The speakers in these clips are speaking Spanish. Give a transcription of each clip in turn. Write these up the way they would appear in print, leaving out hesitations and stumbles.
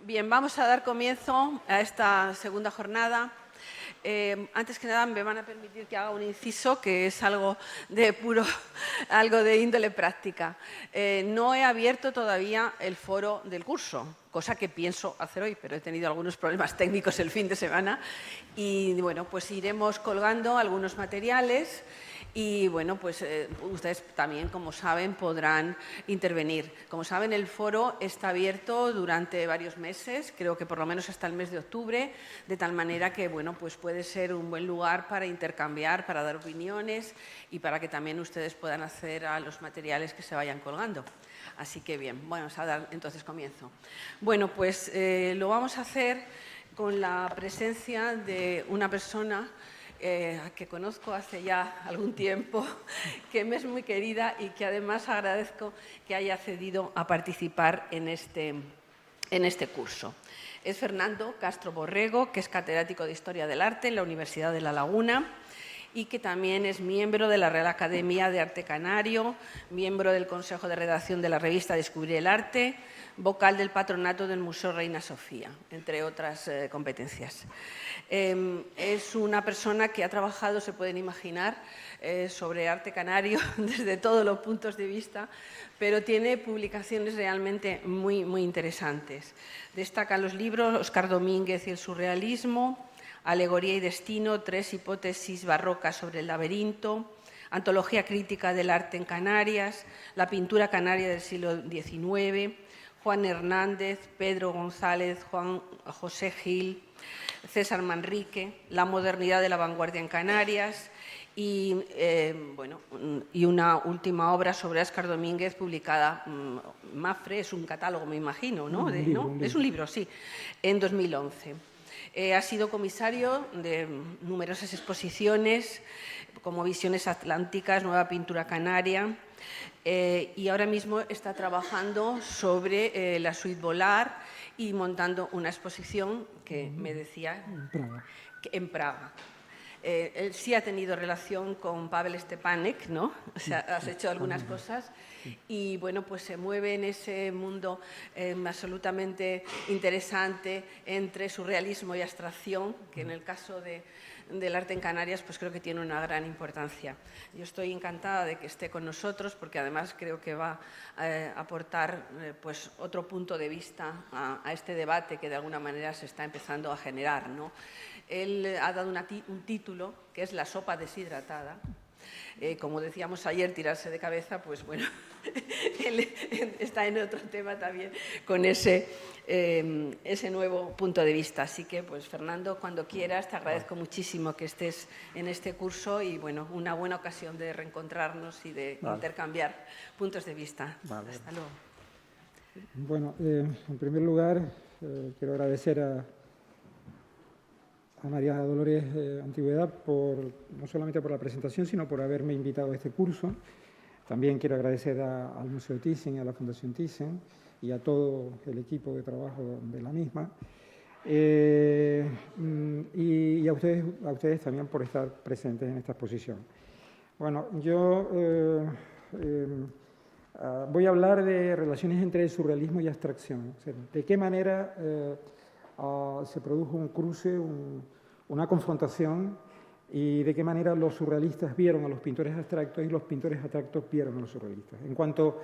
Bien, vamos a dar comienzo a esta segunda jornada. Antes que nada, me van a permitir que haga un inciso, que es algo de índole práctica. No he abierto todavía el foro del curso, cosa que pienso hacer hoy, pero he tenido algunos problemas técnicos el fin de semana. Y bueno, pues iremos colgando algunos materiales. Y bueno, pues ustedes también, como saben, podrán intervenir. Como saben, el foro está abierto durante varios meses, creo que por lo menos hasta el mes de octubre, de tal manera que bueno, pues puede ser un buen lugar para intercambiar, para dar opiniones y para que también ustedes puedan acceder a los materiales que se vayan colgando. Así que bien, vamos a dar entonces comienzo. Bueno, pues lo vamos a hacer con la presencia de una persona que conozco hace ya algún tiempo, que me es muy querida y que además agradezco que haya accedido a participar en este curso. Es Fernando Castro Borrego, que es catedrático de Historia del Arte en la Universidad de La Laguna y que también es miembro de la Real Academia de Arte Canario, miembro del Consejo de Redacción de la revista Descubrir el Arte, vocal del patronato del Museo Reina Sofía, entre otras competencias. Es una persona que ha trabajado, se pueden imaginar, sobre arte canario desde todos los puntos de vista, pero tiene publicaciones realmente muy, muy interesantes. Destacan los libros Óscar Domínguez y el surrealismo, Alegoría y destino, 3 hipótesis barrocas sobre el laberinto, Antología crítica del arte en Canarias, La pintura canaria del siglo XIX, Juan Hernández, Pedro González, Juan José Gil, César Manrique, La modernidad de la vanguardia en Canarias y, y una última obra sobre Óscar Domínguez publicada, Mafre, es un catálogo, me imagino, ¿no? Es un libro, sí, en 2011. Ha sido comisario de numerosas exposiciones como Visiones Atlánticas, Nueva Pintura Canaria, y ahora mismo está trabajando sobre la suite Volar y montando una exposición que me decía en Praga. Él sí ha tenido relación con Pavel Stepanek, ¿no? O sea, has hecho algunas cosas y, bueno, pues se mueve en ese mundo absolutamente interesante entre surrealismo y abstracción, que en el caso del arte en Canarias, pues creo que tiene una gran importancia. Yo estoy encantada de que esté con nosotros porque además creo que va a aportar pues otro punto de vista a este debate que de alguna manera se está empezando a generar, ¿no? Él ha dado un título que es La sopa deshidratada. Como decíamos ayer, tirarse de cabeza, pues bueno, él está en otro tema también con ese nuevo punto de vista. Así que, pues Fernando, cuando quieras, te agradezco muchísimo que estés en este curso y, bueno, una buena ocasión de reencontrarnos y de intercambiar puntos de vista. Hasta luego. Bueno, en primer lugar, quiero agradecer a María Dolores Antigüedad no solamente por la presentación, sino por haberme invitado a este curso. También quiero agradecer al Museo Thyssen, a la Fundación Thyssen y a todo el equipo de trabajo de la misma. Y a ustedes también por estar presentes en esta exposición. Bueno, yo voy a hablar de relaciones entre surrealismo y abstracción. O sea, de qué manera se produjo un cruce, una confrontación, y de qué manera los surrealistas vieron a los pintores abstractos y los pintores abstractos vieron a los surrealistas. En cuanto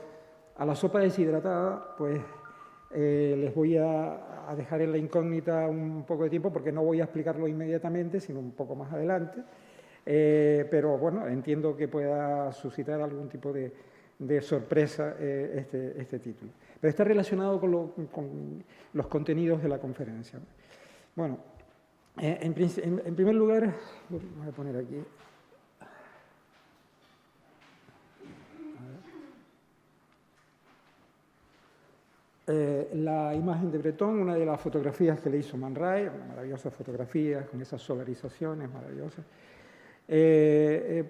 a la sopa deshidratada, pues les voy a dejar en la incógnita un poco de tiempo porque no voy a explicarlo inmediatamente, sino un poco más adelante. Pero bueno, entiendo que pueda suscitar algún tipo de sorpresa este título. Pero está relacionado con los contenidos de la conferencia. Bueno, en primer lugar, voy a poner aquí. La imagen de Breton, una de las fotografías que le hizo Man Ray, una maravillosa fotografía con esas solarizaciones maravillosas,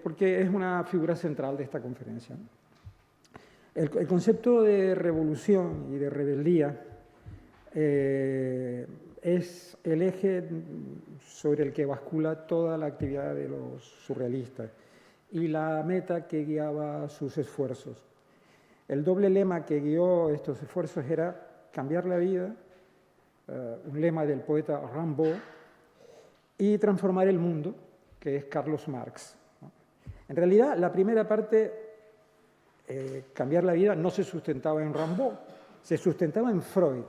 porque es una figura central de esta conferencia. El concepto de revolución y de rebeldía es el eje sobre el que bascula toda la actividad de los surrealistas y la meta que guiaba sus esfuerzos. El doble lema que guió estos esfuerzos era cambiar la vida un lema del poeta Rimbaud, y transformar el mundo, que es Carlos Marx. En realidad, la primera parte, cambiar la vida, no se sustentaba en Rimbaud, se sustentaba en Freud.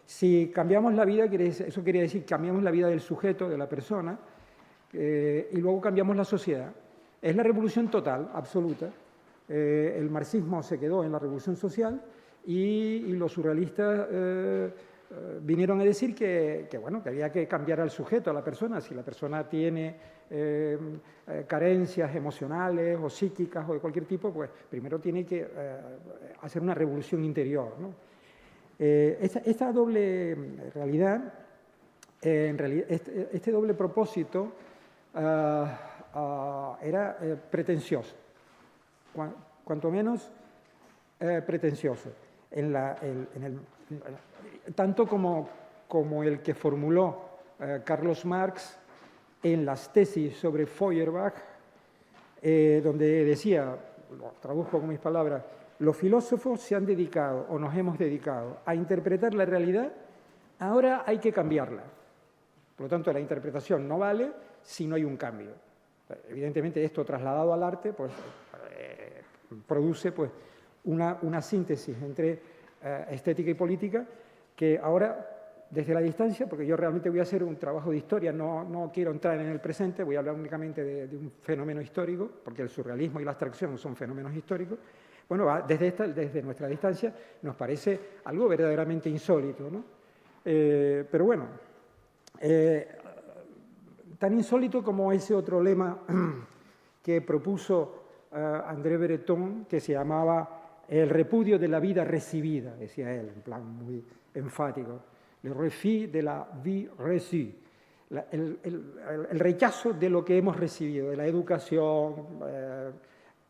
Si cambiamos la vida, eso quería decir cambiamos la vida del sujeto, de la persona, y luego cambiamos la sociedad. Es la revolución total, absoluta. El marxismo se quedó en la revolución social y los surrealistas vinieron a decir que había que cambiar al sujeto, a la persona. Si la persona tiene carencias emocionales o psíquicas o de cualquier tipo, pues primero tiene que hacer una revolución interior, ¿no? Esta doble realidad, este doble propósito era pretencioso, cuanto menos pretencioso. Tanto como el que formuló Carlos Marx en las tesis sobre Feuerbach, donde decía, lo traduzco con mis palabras, los filósofos se han dedicado, o nos hemos dedicado, a interpretar la realidad, ahora hay que cambiarla. Por lo tanto, la interpretación no vale si no hay un cambio. Evidentemente, esto trasladado al arte pues, produce pues, una síntesis entre estética y política que ahora, desde la distancia, porque yo realmente voy a hacer un trabajo de historia, no quiero entrar en el presente, voy a hablar únicamente de un fenómeno histórico, porque el surrealismo y la abstracción son fenómenos históricos. Bueno, desde nuestra distancia nos parece algo verdaderamente insólito, ¿no? Pero bueno, tan insólito como ese otro lema que propuso André Breton, que se llamaba el repudio de la vida recibida, decía él, en plan muy enfático, le refus de la vie reçue, el rechazo de lo que hemos recibido, de la educación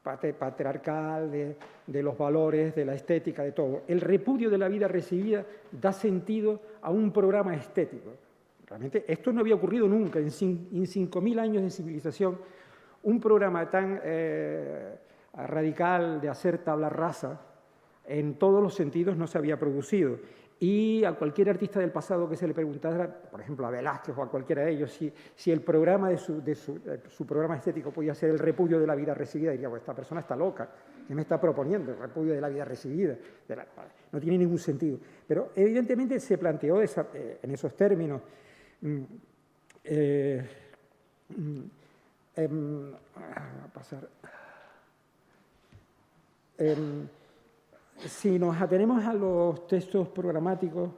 patriarcal, de los valores, de la estética, de todo. El repudio de la vida recibida da sentido a un programa estético. Realmente esto no había ocurrido nunca en 5.000 años de civilización. Un programa tan radical de hacer tabla rasa en todos los sentidos no se había producido. Y a cualquier artista del pasado que se le preguntara, por ejemplo a Velázquez o a cualquiera de ellos, si el programa de su programa estético podía ser el repudio de la vida recibida, diría, pues esta persona está loca, ¿qué me está proponiendo? El repudio de la vida recibida. No tiene ningún sentido. Pero evidentemente se planteó en esos términos. Si nos atenemos a los textos programáticos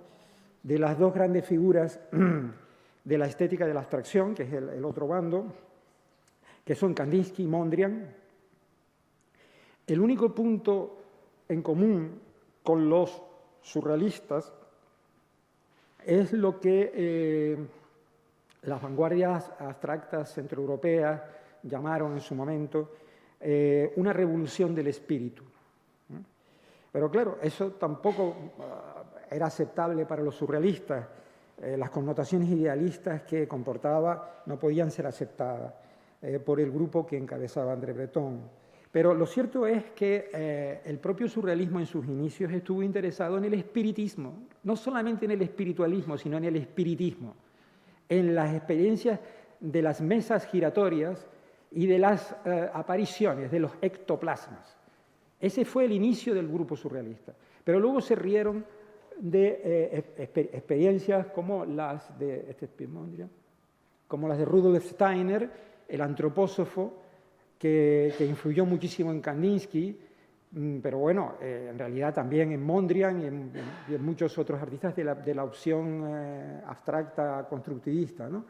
de las dos grandes figuras de la estética de la abstracción, que es el otro bando, que son Kandinsky y Mondrian, el único punto en común con los surrealistas es lo que las vanguardias abstractas centroeuropeas llamaron en su momento una revolución del espíritu. Pero claro, eso tampoco era aceptable para los surrealistas. Las connotaciones idealistas que comportaba no podían ser aceptadas por el grupo que encabezaba André Breton. Pero lo cierto es que el propio surrealismo en sus inicios estuvo interesado en el espiritismo, no solamente en el espiritualismo, sino en el espiritismo, en las experiencias de las mesas giratorias y de las apariciones, de los ectoplasmas. Ese fue el inicio del grupo surrealista. Pero luego se rieron de experiencias como las de Rudolf Steiner, el antropósofo, que influyó muchísimo en Kandinsky, pero bueno, en realidad también en Mondrian y en muchos otros artistas de la opción abstracta constructivista, ¿no?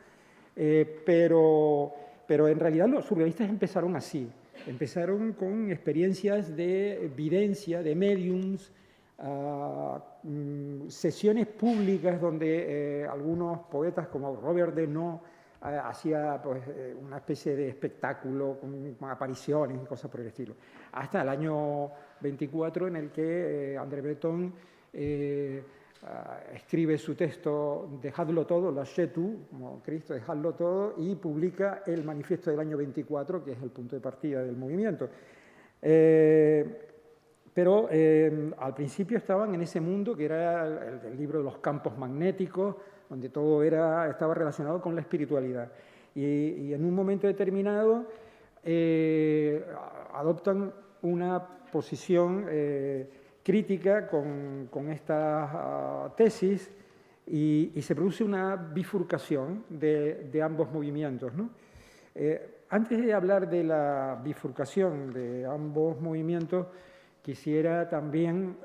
Pero en realidad los surrealistas empezaron así. Empezaron con experiencias de videncia, de mediums, sesiones públicas donde algunos poetas como Robert Denot hacía pues, una especie de espectáculo con apariciones y cosas por el estilo. Hasta el año 24 en el que André Breton escribe su texto Dejadlo todo, Lâchez tout, como Cristo, dejadlo todo, y publica el manifiesto del año 24, que es el punto de partida del movimiento. Pero pero al principio estaban en ese mundo que era el libro de los campos magnéticos, donde todo estaba relacionado con la espiritualidad. Y en un momento determinado adoptan una posición crítica con esta tesis y se produce una bifurcación de ambos movimientos, ¿no? Antes de hablar de la bifurcación de ambos movimientos, quisiera también,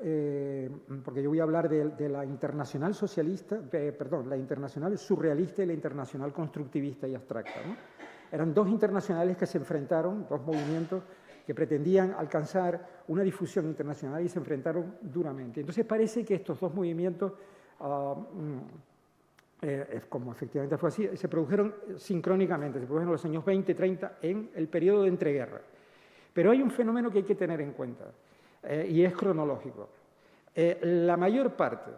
porque yo voy a hablar de la internacional socialista, perdón, la internacional surrealista y la internacional constructivista y abstracta, ¿no? Eran dos internacionales que se enfrentaron, dos movimientos que pretendían alcanzar una difusión internacional y se enfrentaron duramente. Entonces parece que estos dos movimientos, como efectivamente fue así, se produjeron sincrónicamente, se produjeron en los años 20, 30, en el periodo de entreguerra. Pero hay un fenómeno que hay que tener en cuenta, y es cronológico. La mayor parte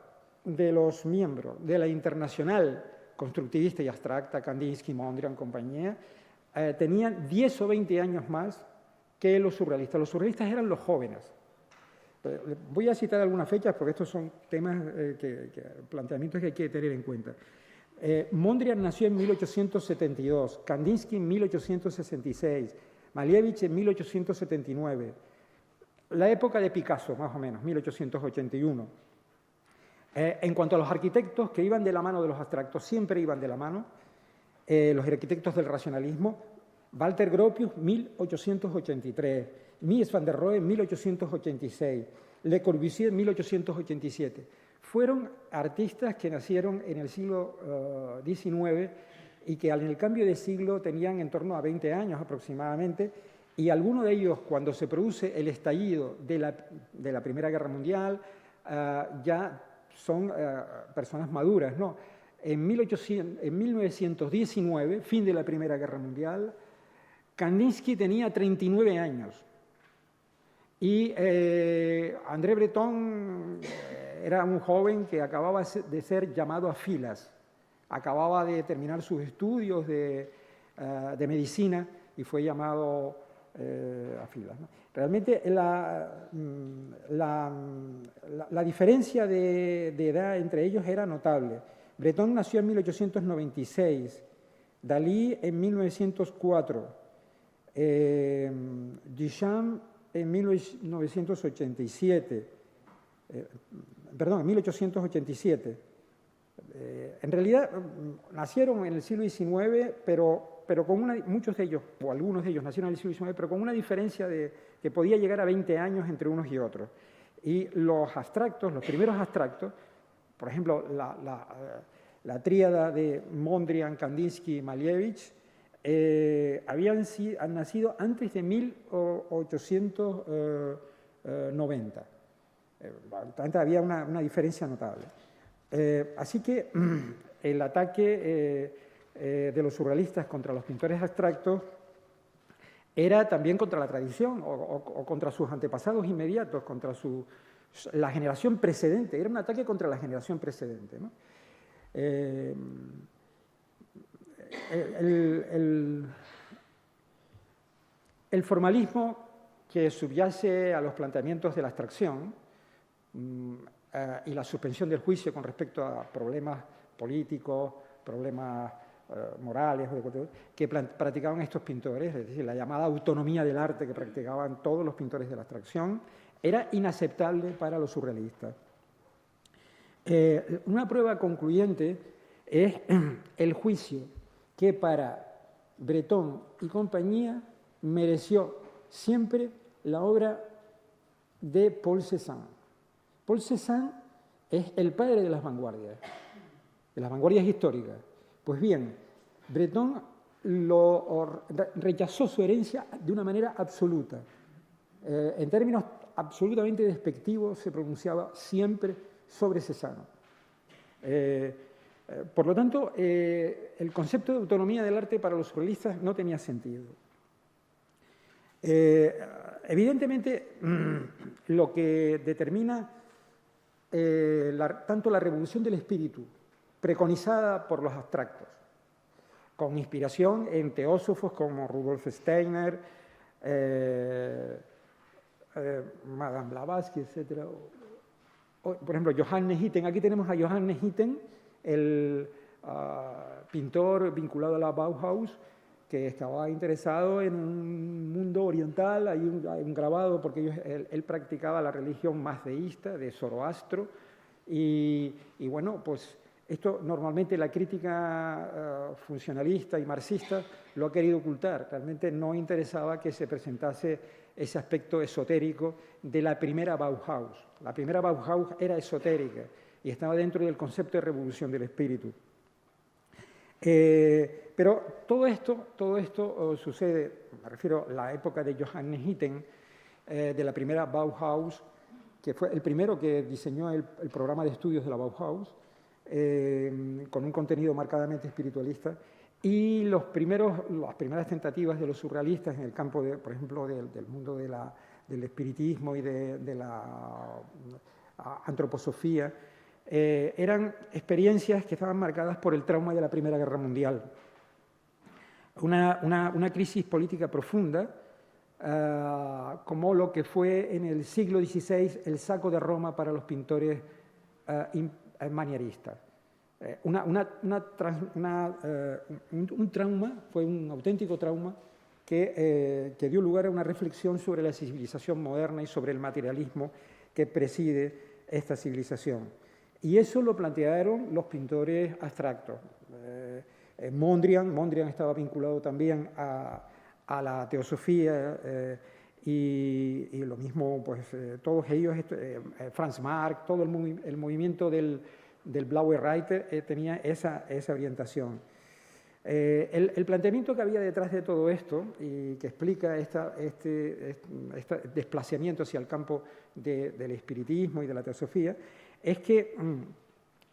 de los miembros de la internacional constructivista y abstracta, Kandinsky, Mondrian, compañía, tenían 10 o 20 años más que los surrealistas. Los surrealistas eran los jóvenes. Voy a citar algunas fechas porque estos son temas, planteamientos que hay que tener en cuenta. Mondrian nació en 1872, Kandinsky en 1866, Malevich en 1879, la época de Picasso, más o menos, 1881. En cuanto a los arquitectos que iban de la mano de los abstractos, siempre iban de la mano, los arquitectos del racionalismo, Walter Gropius, 1883, Mies van der Rohe, 1886, Le Corbusier, 1887. Fueron artistas que nacieron en el siglo XIX y que en el cambio de siglo tenían en torno a 20 años aproximadamente, y algunos de ellos, cuando se produce el estallido de la Primera Guerra Mundial, ya son personas maduras, ¿no? En 1919, fin de la Primera Guerra Mundial, Kandinsky tenía 39 años y André Breton era un joven que acababa de ser llamado a filas, acababa de terminar sus estudios de medicina y fue llamado a filas, ¿no? Realmente la diferencia de edad entre ellos era notable. Breton nació en 1896, Dalí en 1904, Duchamp en 1987, perdón, en 1887. En realidad nacieron en el siglo XIX, pero con muchos de ellos, o algunos de ellos nacieron en el siglo XIX, pero con una diferencia que podía llegar a 20 años entre unos y otros. Y los abstractos, los primeros abstractos, por ejemplo, la tríada de Mondrian, Kandinsky y Malevich, han nacido antes de 1890. Había una diferencia notable. Así que el ataque de los surrealistas contra los pintores abstractos era también contra la tradición o contra sus antepasados inmediatos, contra la generación precedente. Era un ataque contra la generación precedente, ¿no? El formalismo que subyace a los planteamientos de la abstracción y la suspensión del juicio con respecto a problemas políticos, problemas morales que practicaban estos pintores, es decir, la llamada autonomía del arte que practicaban todos los pintores de la abstracción, era inaceptable para los surrealistas. Una prueba concluyente es el juicio que para Breton y compañía mereció siempre la obra de Paul Cézanne. Paul Cézanne es el padre de las vanguardias históricas. Pues bien, Breton rechazó su herencia de una manera absoluta. En términos absolutamente despectivos se pronunciaba siempre sobre Cézanne. Por lo tanto, el concepto de autonomía del arte para los surrealistas no tenía sentido. Evidentemente, lo que determina tanto la revolución del espíritu preconizada por los abstractos, con inspiración en teósofos como Rudolf Steiner, Madame Blavatsky, etc. Por ejemplo, Johannes Itten. Aquí tenemos a Johannes Itten, el pintor vinculado a la Bauhaus, que estaba interesado en un mundo oriental. Hay un grabado porque él practicaba la religión más deísta de Zoroastro. Y bueno, pues esto normalmente la crítica funcionalista y marxista lo ha querido ocultar. Realmente no interesaba que se presentase ese aspecto esotérico de la primera Bauhaus. La primera Bauhaus era esotérica y estaba dentro del concepto de revolución del espíritu. Pero todo esto sucede, me refiero a la época de Johannes Itten, de la primera Bauhaus, que fue el primero que diseñó el programa de estudios de la Bauhaus, con un contenido marcadamente espiritualista, y las primeras tentativas de los surrealistas en el campo, por ejemplo, del mundo del espiritismo y de la antroposofía, eran experiencias que estaban marcadas por el trauma de la Primera Guerra Mundial. Una crisis política profunda, como lo que fue en el siglo XVI el saco de Roma para los pintores manieristas. Un trauma, fue un auténtico trauma que dio lugar a una reflexión sobre la civilización moderna y sobre el materialismo que preside esta civilización. Y eso lo plantearon los pintores abstractos. Mondrian estaba vinculado también a la teosofía, y lo mismo, pues todos ellos, Franz Marc, todo el movimiento del Blaue Reiter tenía esa orientación. El planteamiento que había detrás de todo esto y que explica este desplazamiento hacia el campo del espiritismo y de la teosofía es que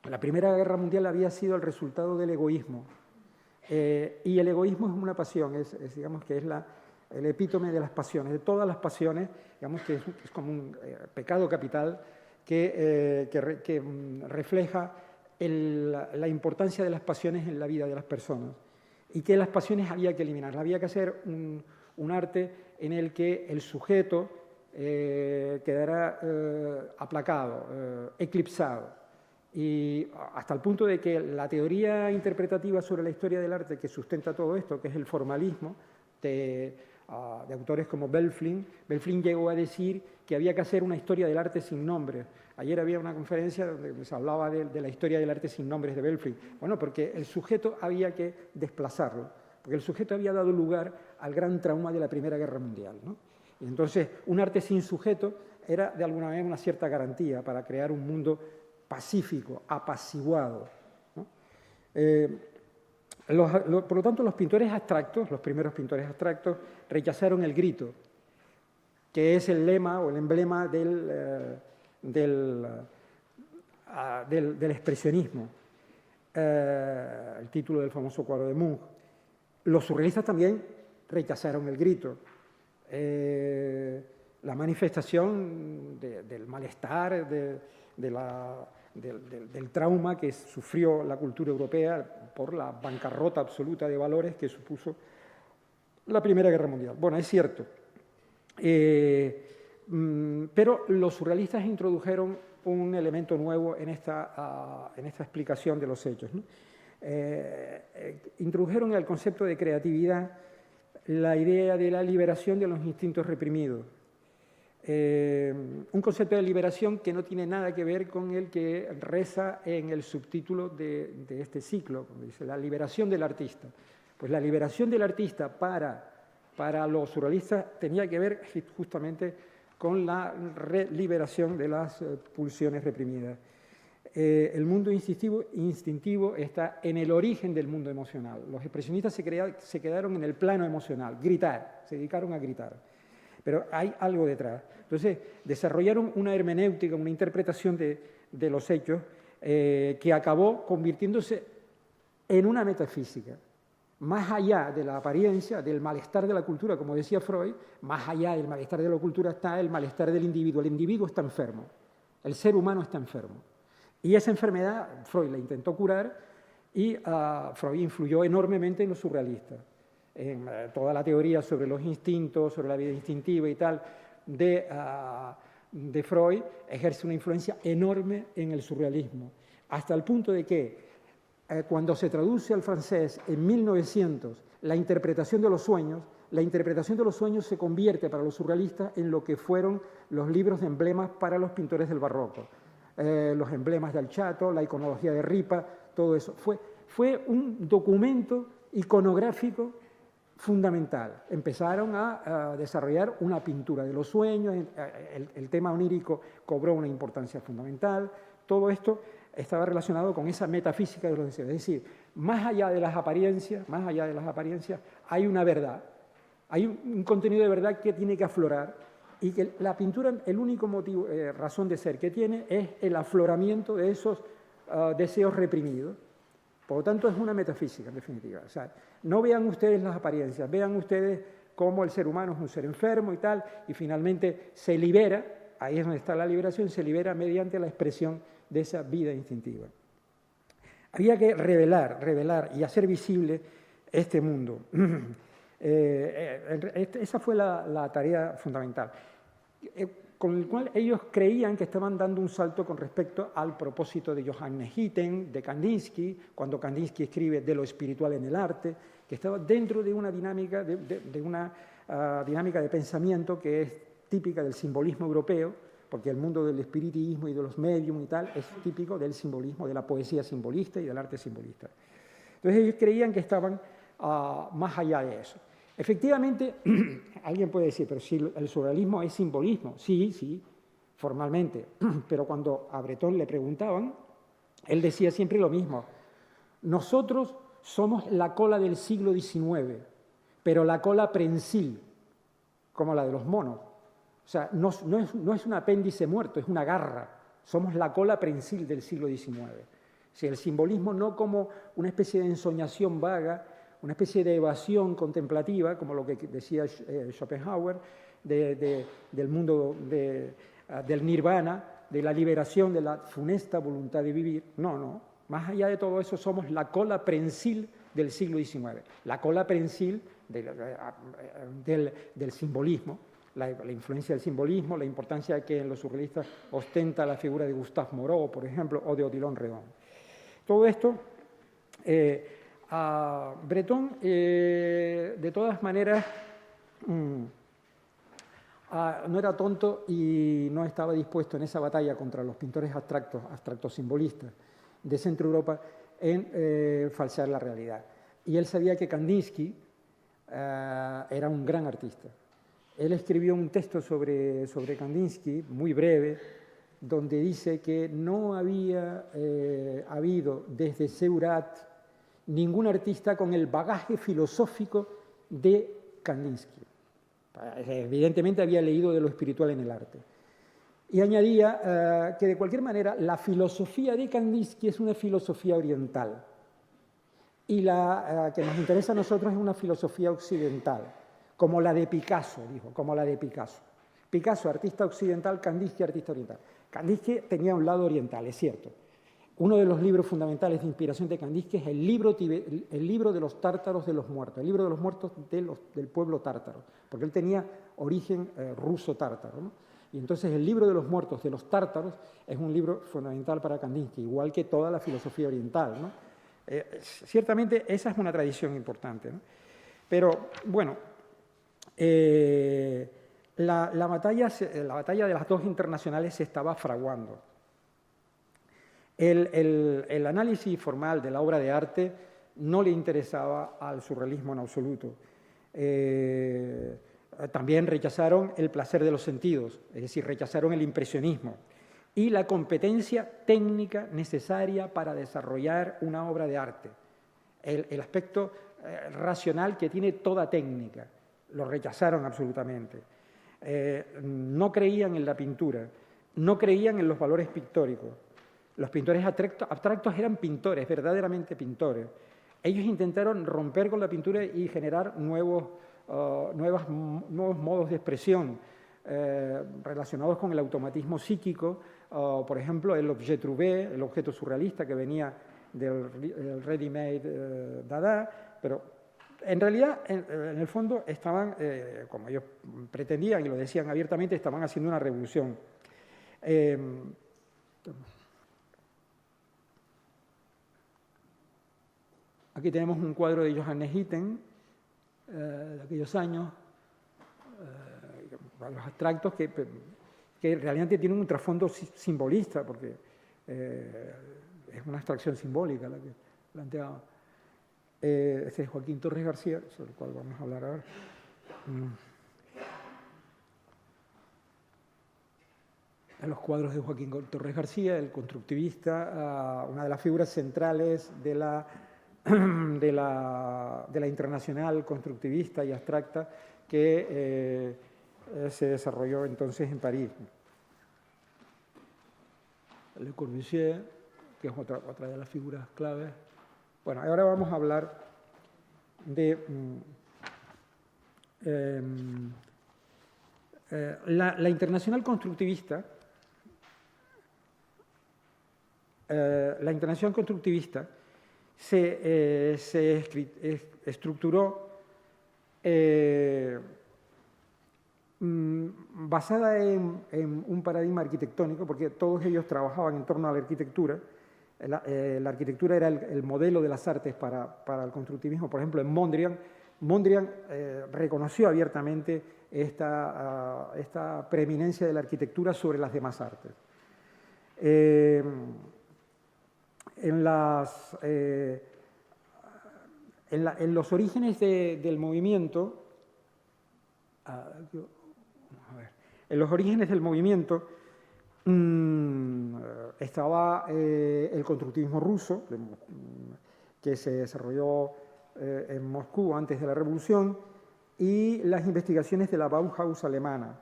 la Primera Guerra Mundial había sido el resultado del egoísmo. Y el egoísmo es una pasión, digamos que es el epítome de las pasiones, de todas las pasiones, digamos que es como un pecado capital que refleja la importancia de las pasiones en la vida de las personas, y que las pasiones había que eliminarlas, había que hacer un arte en el que el sujeto quedara aplacado, eclipsado. Y hasta el punto de que la teoría interpretativa sobre la historia del arte que sustenta todo esto, que es el formalismo, de autores como Belflin llegó a decir que había que hacer una historia del arte sin nombres. Ayer había una conferencia donde se hablaba de la historia del arte sin nombres de Belflin. Bueno, porque el sujeto había que desplazarlo, porque el sujeto había dado lugar al gran trauma de la Primera Guerra Mundial, ¿no? Y entonces, un arte sin sujeto era de alguna manera una cierta garantía para crear un mundo pacífico, apaciguado, ¿no? Por lo tanto, los pintores abstractos, los primeros pintores abstractos, rechazaron el grito, que es el lema o el emblema del expresionismo, el título del famoso cuadro de Munch. Los surrealistas también rechazaron el grito. La manifestación del malestar, del trauma que sufrió la cultura europea por la bancarrota absoluta de valores que supuso la Primera Guerra Mundial. Bueno, es cierto. Pero los surrealistas introdujeron un elemento nuevo en esta explicación de los hechos, ¿no? Introdujeron el concepto de creatividad la idea de la liberación de los instintos reprimidos. Un concepto de liberación que no tiene nada que ver con el que reza en el subtítulo de este ciclo, como dice, la liberación del artista. Pues la liberación del artista para los surrealistas tenía que ver justamente con la liberación de las pulsiones reprimidas. El mundo instintivo está en el origen del mundo emocional. Los expresionistas se quedaron en el plano emocional, se dedicaron a gritar. Pero hay algo detrás. Entonces, desarrollaron una hermenéutica, una interpretación de los hechos que acabó convirtiéndose en una metafísica. Más allá de la apariencia, del malestar de la cultura, como decía Freud, más allá del malestar de la cultura está el malestar del individuo. El individuo está enfermo, el ser humano está enfermo. Y esa enfermedad Freud la intentó curar y Freud influyó enormemente en los surrealistas. En toda la teoría sobre los instintos, sobre la vida instintiva y tal, de Freud ejerce una influencia enorme en el surrealismo, hasta el punto de que cuando se traduce al francés en 1900 la interpretación de los sueños se convierte para los surrealistas en lo que fueron los libros de emblemas para los pintores del barroco. Los emblemas del Chateau, la iconología de Ripa, todo eso. Fue un documento iconográfico fundamental. Empezaron a desarrollar una pintura de los sueños, el tema onírico cobró una importancia fundamental. Todo esto estaba relacionado con esa metafísica de los deseos. Es decir, más allá de las apariencias, hay una verdad. Hay un contenido de verdad que tiene que aflorar y que la pintura, el único motivo, razón de ser que tiene es el afloramiento de esos deseos reprimidos. Por lo tanto, es una metafísica, en definitiva. O sea, no vean ustedes las apariencias, vean ustedes cómo el ser humano es un ser enfermo y tal, y finalmente se libera, ahí es donde está la liberación, se libera mediante la expresión de esa vida instintiva. Había que revelar y hacer visible este mundo. Esa fue la tarea fundamental, con el cual ellos creían que estaban dando un salto con respecto al propósito de Johannes Itten, de Kandinsky, cuando Kandinsky escribe de lo espiritual en el arte, que estaba dentro de una dinámica de pensamiento que es típica del simbolismo europeo, porque el mundo del espiritismo y de los medium y tal es típico del simbolismo, de la poesía simbolista y del arte simbolista. Entonces ellos creían que estaban más allá de eso. Efectivamente, alguien puede decir, pero si el surrealismo es simbolismo, sí, formalmente, pero cuando a Breton le preguntaban, él decía siempre lo mismo: nosotros somos la cola del siglo XIX, pero la cola prensil, como la de los monos. O sea, no es un apéndice muerto, es una garra. Somos la cola prensil del siglo XIX. Si el simbolismo no como una especie de ensoñación vaga, una especie de evasión contemplativa, como lo que decía Schopenhauer, del mundo del nirvana, de la liberación de la funesta voluntad de vivir. No. Más allá de todo eso, somos la cola prensil del siglo XIX. La cola prensil del simbolismo, la influencia del simbolismo, la importancia que en los surrealistas ostenta la figura de Gustave Moreau, por ejemplo, o de Odilon Redon. Todo esto... Breton, de todas maneras, no era tonto y no estaba dispuesto en esa batalla contra los pintores abstractos simbolistas de Centro Europa en falsear la realidad. Y él sabía que Kandinsky era un gran artista. Él escribió un texto sobre Kandinsky, muy breve, donde dice que no había habido desde Seurat ningún artista con el bagaje filosófico de Kandinsky. Evidentemente había leído de lo espiritual en el arte. Y añadía que de cualquier manera la filosofía de Kandinsky es una filosofía oriental y la que nos interesa a nosotros es una filosofía occidental, como la de Picasso, dijo, como la de Picasso. Picasso, artista occidental, Kandinsky, artista oriental. Kandinsky tenía un lado oriental, es cierto. Uno de los libros fundamentales de inspiración de Kandinsky es el libro de los tártaros de los muertos, el libro de los muertos del pueblo tártaro, porque él tenía origen ruso-tártaro, ¿no? Y entonces el libro de los muertos de los tártaros es un libro fundamental para Kandinsky, igual que toda la filosofía oriental, ¿no? Ciertamente esa es una tradición importante, ¿no? Pero bueno, la batalla de las dos internacionales se estaba fraguando. El análisis formal de la obra de arte no le interesaba al surrealismo en absoluto. También rechazaron el placer de los sentidos, es decir, rechazaron el impresionismo y la competencia técnica necesaria para desarrollar una obra de arte. El aspecto racional que tiene toda técnica, lo rechazaron absolutamente. No creían en la pintura, no creían en los valores pictóricos. Los pintores abstractos eran pintores, verdaderamente pintores. Ellos intentaron romper con la pintura y generar nuevos modos de expresión relacionados con el automatismo psíquico, por ejemplo, el objet trouvé, el objeto surrealista que venía del ready-made Dada, pero En realidad, en el fondo, estaban, como ellos pretendían y lo decían abiertamente, estaban haciendo una revolución. Aquí tenemos un cuadro de Johannes Itten, de aquellos años, los abstractos que realmente tienen un trasfondo simbolista, porque es una abstracción simbólica la que planteaba. Este es Joaquín Torres García, sobre el cual vamos a hablar ahora. En los cuadros de Joaquín Torres García, el constructivista, una de las figuras centrales de la internacional constructivista y abstracta que se desarrolló entonces en París. Le Corbusier, que es otra de las figuras claves. Bueno, ahora vamos a hablar de la internacional constructivista. La internacional constructivista se estructuró basada en un paradigma arquitectónico, porque todos ellos trabajaban en torno a la arquitectura. La arquitectura era el modelo de las artes para el constructivismo. Por ejemplo, en Mondrian reconoció abiertamente esta preeminencia de la arquitectura sobre las demás artes. En los orígenes del movimiento, estaba el constructivismo ruso, que se desarrolló en Moscú antes de la Revolución, y las investigaciones de la Bauhaus alemana.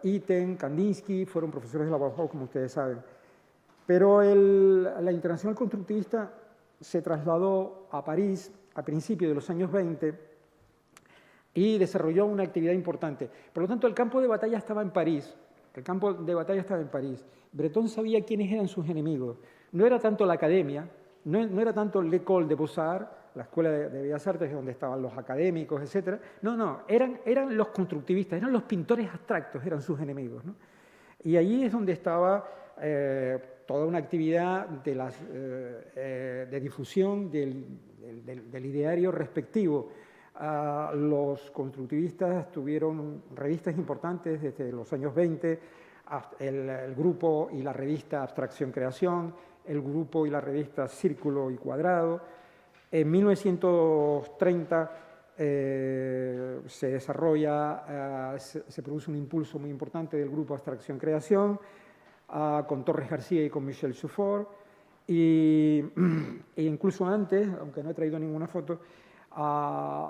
Itten, Kandinsky fueron profesores de la Bauhaus, como ustedes saben. Pero la internacional constructivista se trasladó a París a principios de los años 20 y desarrolló una actividad importante. Por lo tanto, el campo de batalla estaba en París. Breton sabía quiénes eran sus enemigos. No era tanto la academia, no era tanto l'École des Beaux-Arts, la Escuela de Bellas Artes, donde estaban los académicos, etc. No, eran los constructivistas, eran los pintores abstractos, eran sus enemigos, ¿no? Y allí es donde estaba toda una actividad de difusión del ideario respectivo. Los constructivistas tuvieron revistas importantes desde los años 20, el grupo y la revista Abstracción Creación, el grupo y la revista Círculo y Cuadrado. En 1930 se desarrolla, se produce un impulso muy importante del grupo Abstracción Creación, con Torres García y con Michel Chauffour, e incluso antes, aunque no he traído ninguna foto,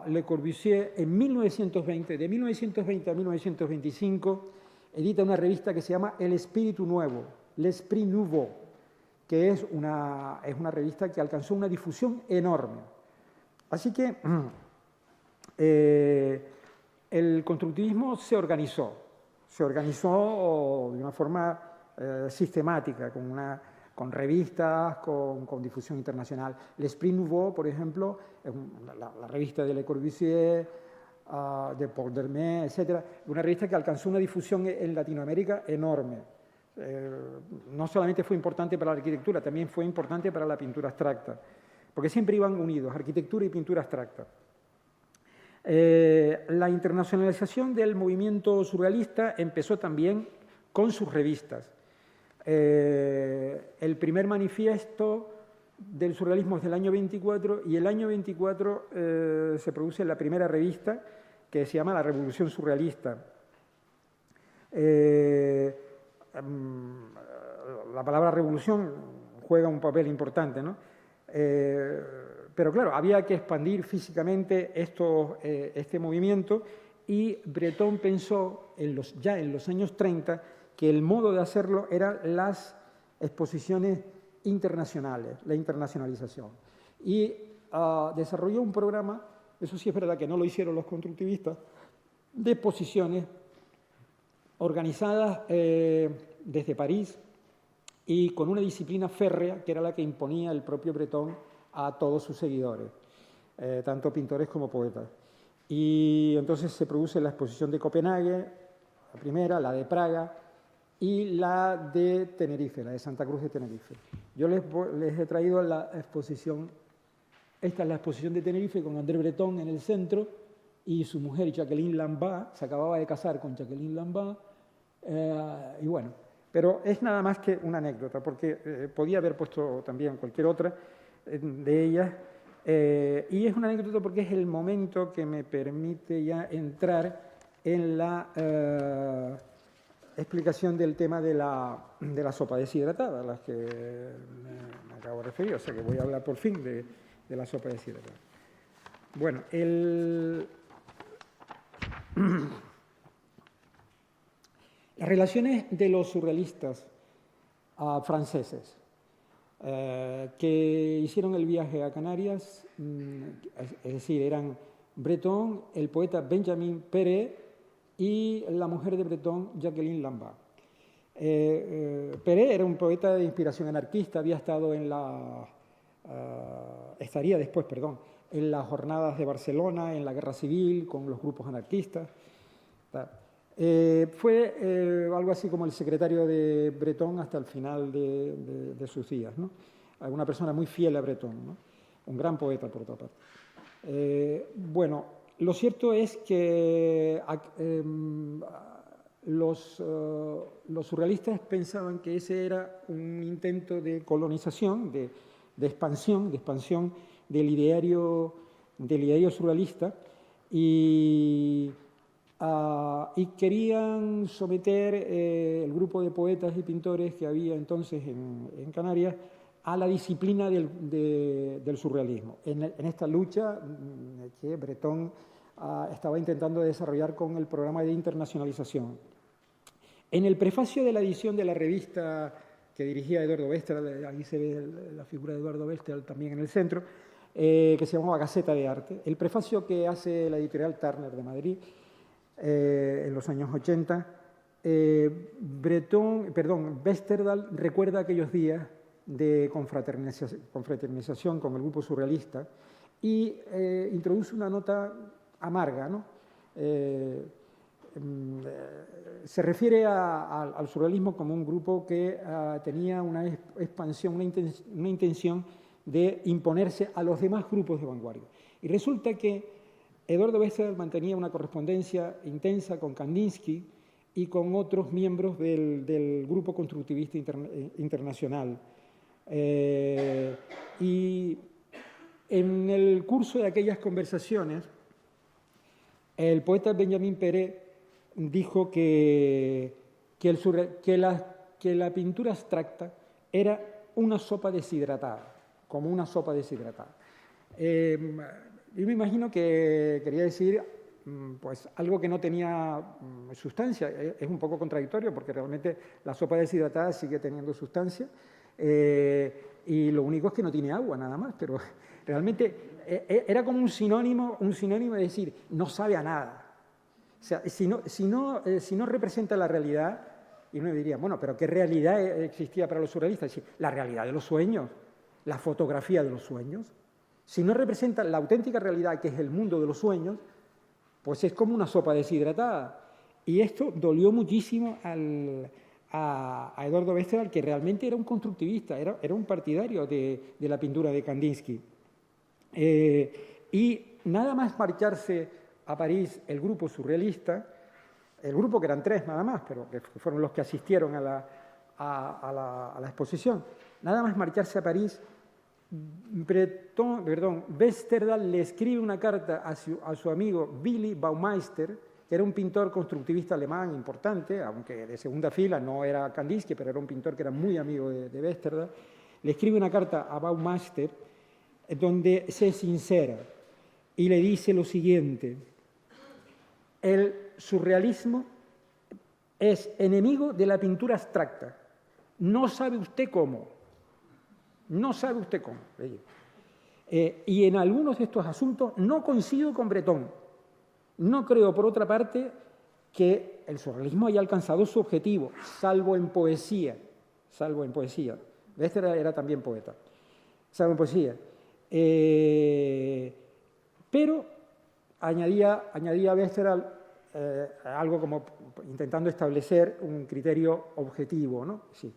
Le Corbusier en 1920, de 1920 a 1925, edita una revista que se llama El Espíritu Nuevo, L'Esprit Nouveau, que es una revista que alcanzó una difusión enorme. Así que el constructivismo se organizó de una forma sistemática, con revistas, con difusión internacional. L'Esprit Nouveau, por ejemplo, la revista de Le Corbusier, de Paul Dermet, etc., una revista que alcanzó una difusión en Latinoamérica enorme. No solamente fue importante para la arquitectura, también fue importante para la pintura abstracta, porque siempre iban unidos, arquitectura y pintura abstracta. La internacionalización del movimiento surrealista empezó también con sus revistas. El primer manifiesto del surrealismo es del año 24 y el año 24 se produce la primera revista que se llama La Revolución Surrealista. La palabra revolución juega un papel importante, ¿no? Pero claro, había que expandir físicamente este movimiento y Breton pensó ya en los años 30 que el modo de hacerlo eran las exposiciones internacionales, la internacionalización. Y desarrolló un programa, eso sí es verdad que no lo hicieron los constructivistas, de exposiciones organizadas desde París y con una disciplina férrea que era la que imponía el propio Breton a todos sus seguidores. tanto pintores como poetas. Y entonces se produce la exposición de Copenhague, la primera, la de Praga y la de Tenerife, la de Santa Cruz de Tenerife. Yo les he traído la exposición, esta es la exposición de Tenerife con André Breton en el centro y su mujer Jacqueline Lambert, se acababa de casar con Jacqueline Lambert, y bueno, pero es nada más que una anécdota, porque podía haber puesto también cualquier otra de ellas, y es una anécdota porque es el momento que me permite ya entrar en la explicación del tema de la sopa deshidratada, a las que me acabo de referir, o sea que voy a hablar por fin de la sopa deshidratada. Bueno, las relaciones de los surrealistas franceses que hicieron el viaje a Canarias, es decir, eran Breton, el poeta Benjamin Péret y la mujer de Breton, Jacqueline Lambert. Péret era un poeta de inspiración anarquista, había estado estaría después, en las jornadas de Barcelona, en la guerra civil, con los grupos anarquistas. Fue algo así como el secretario de Breton hasta el final de sus días, ¿no? Una persona muy fiel a Breton, ¿no? Un gran poeta, por otra parte. Bueno, lo cierto es que los surrealistas pensaban que ese era un intento de colonización, de expansión del ideario surrealista y querían someter el grupo de poetas y pintores que había entonces en Canarias a la disciplina del surrealismo, en esta lucha que Breton estaba intentando desarrollar con el programa de internacionalización. En el prefacio de la edición de la revista que dirigía Eduardo Westerhall, ahí se ve la figura de Eduardo Westerhall también en el centro, que se llamaba Gaceta de Arte, el prefacio que hace la editorial Turner de Madrid en los años 80, Westerhall recuerda aquellos días de confraternización con el grupo surrealista y introduce una nota amarga, ¿no? Se refiere al surrealismo como un grupo que tenía una expansión, una intención de imponerse a los demás grupos de vanguardia. Y resulta que Eduardo Westerhall mantenía una correspondencia intensa con Kandinsky y con otros miembros del grupo constructivista internacional. Y en el curso de aquellas conversaciones, el poeta Benjamin Péret dijo que la pintura abstracta era una sopa deshidratada, como una sopa deshidratada. Yo me imagino que quería decir pues, algo que no tenía sustancia. Es un poco contradictorio porque realmente la sopa deshidratada sigue teniendo sustancia y lo único es que no tiene agua nada más, pero realmente era como un sinónimo de decir no sabe a nada. O sea, si no representa la realidad, y uno diría, bueno, pero ¿qué realidad existía para los surrealistas? Es decir, la realidad de los sueños, la fotografía de los sueños. Si no representa la auténtica realidad, que es el mundo de los sueños, pues es como una sopa deshidratada. Y esto dolió muchísimo a Eduardo Westerhall, que realmente era un constructivista, era un partidario de la pintura de Kandinsky. Y nada más marcharse a París el grupo surrealista, el grupo que eran 3 nada más, pero que fueron los que asistieron a la exposición, nada más marcharse a París, Westerhall le escribe una carta a su amigo Willy Baumeister, que era un pintor constructivista alemán importante, aunque de segunda fila, no era Kandinsky, pero era un pintor que era muy amigo de Westerhall. Le escribe una carta a Baumeister donde se sincera y le dice lo siguiente: el surrealismo es enemigo de la pintura abstracta. No sabe usted cómo. No sabe usted cómo. Y en algunos de estos asuntos no coincido con Breton. No creo, por otra parte, que el surrealismo haya alcanzado su objetivo, salvo en poesía. Salvo en poesía. Westerhall era también poeta. Salvo en poesía. Pero añadía Westerhall algo como intentando establecer un criterio objetivo, ¿no? Sí.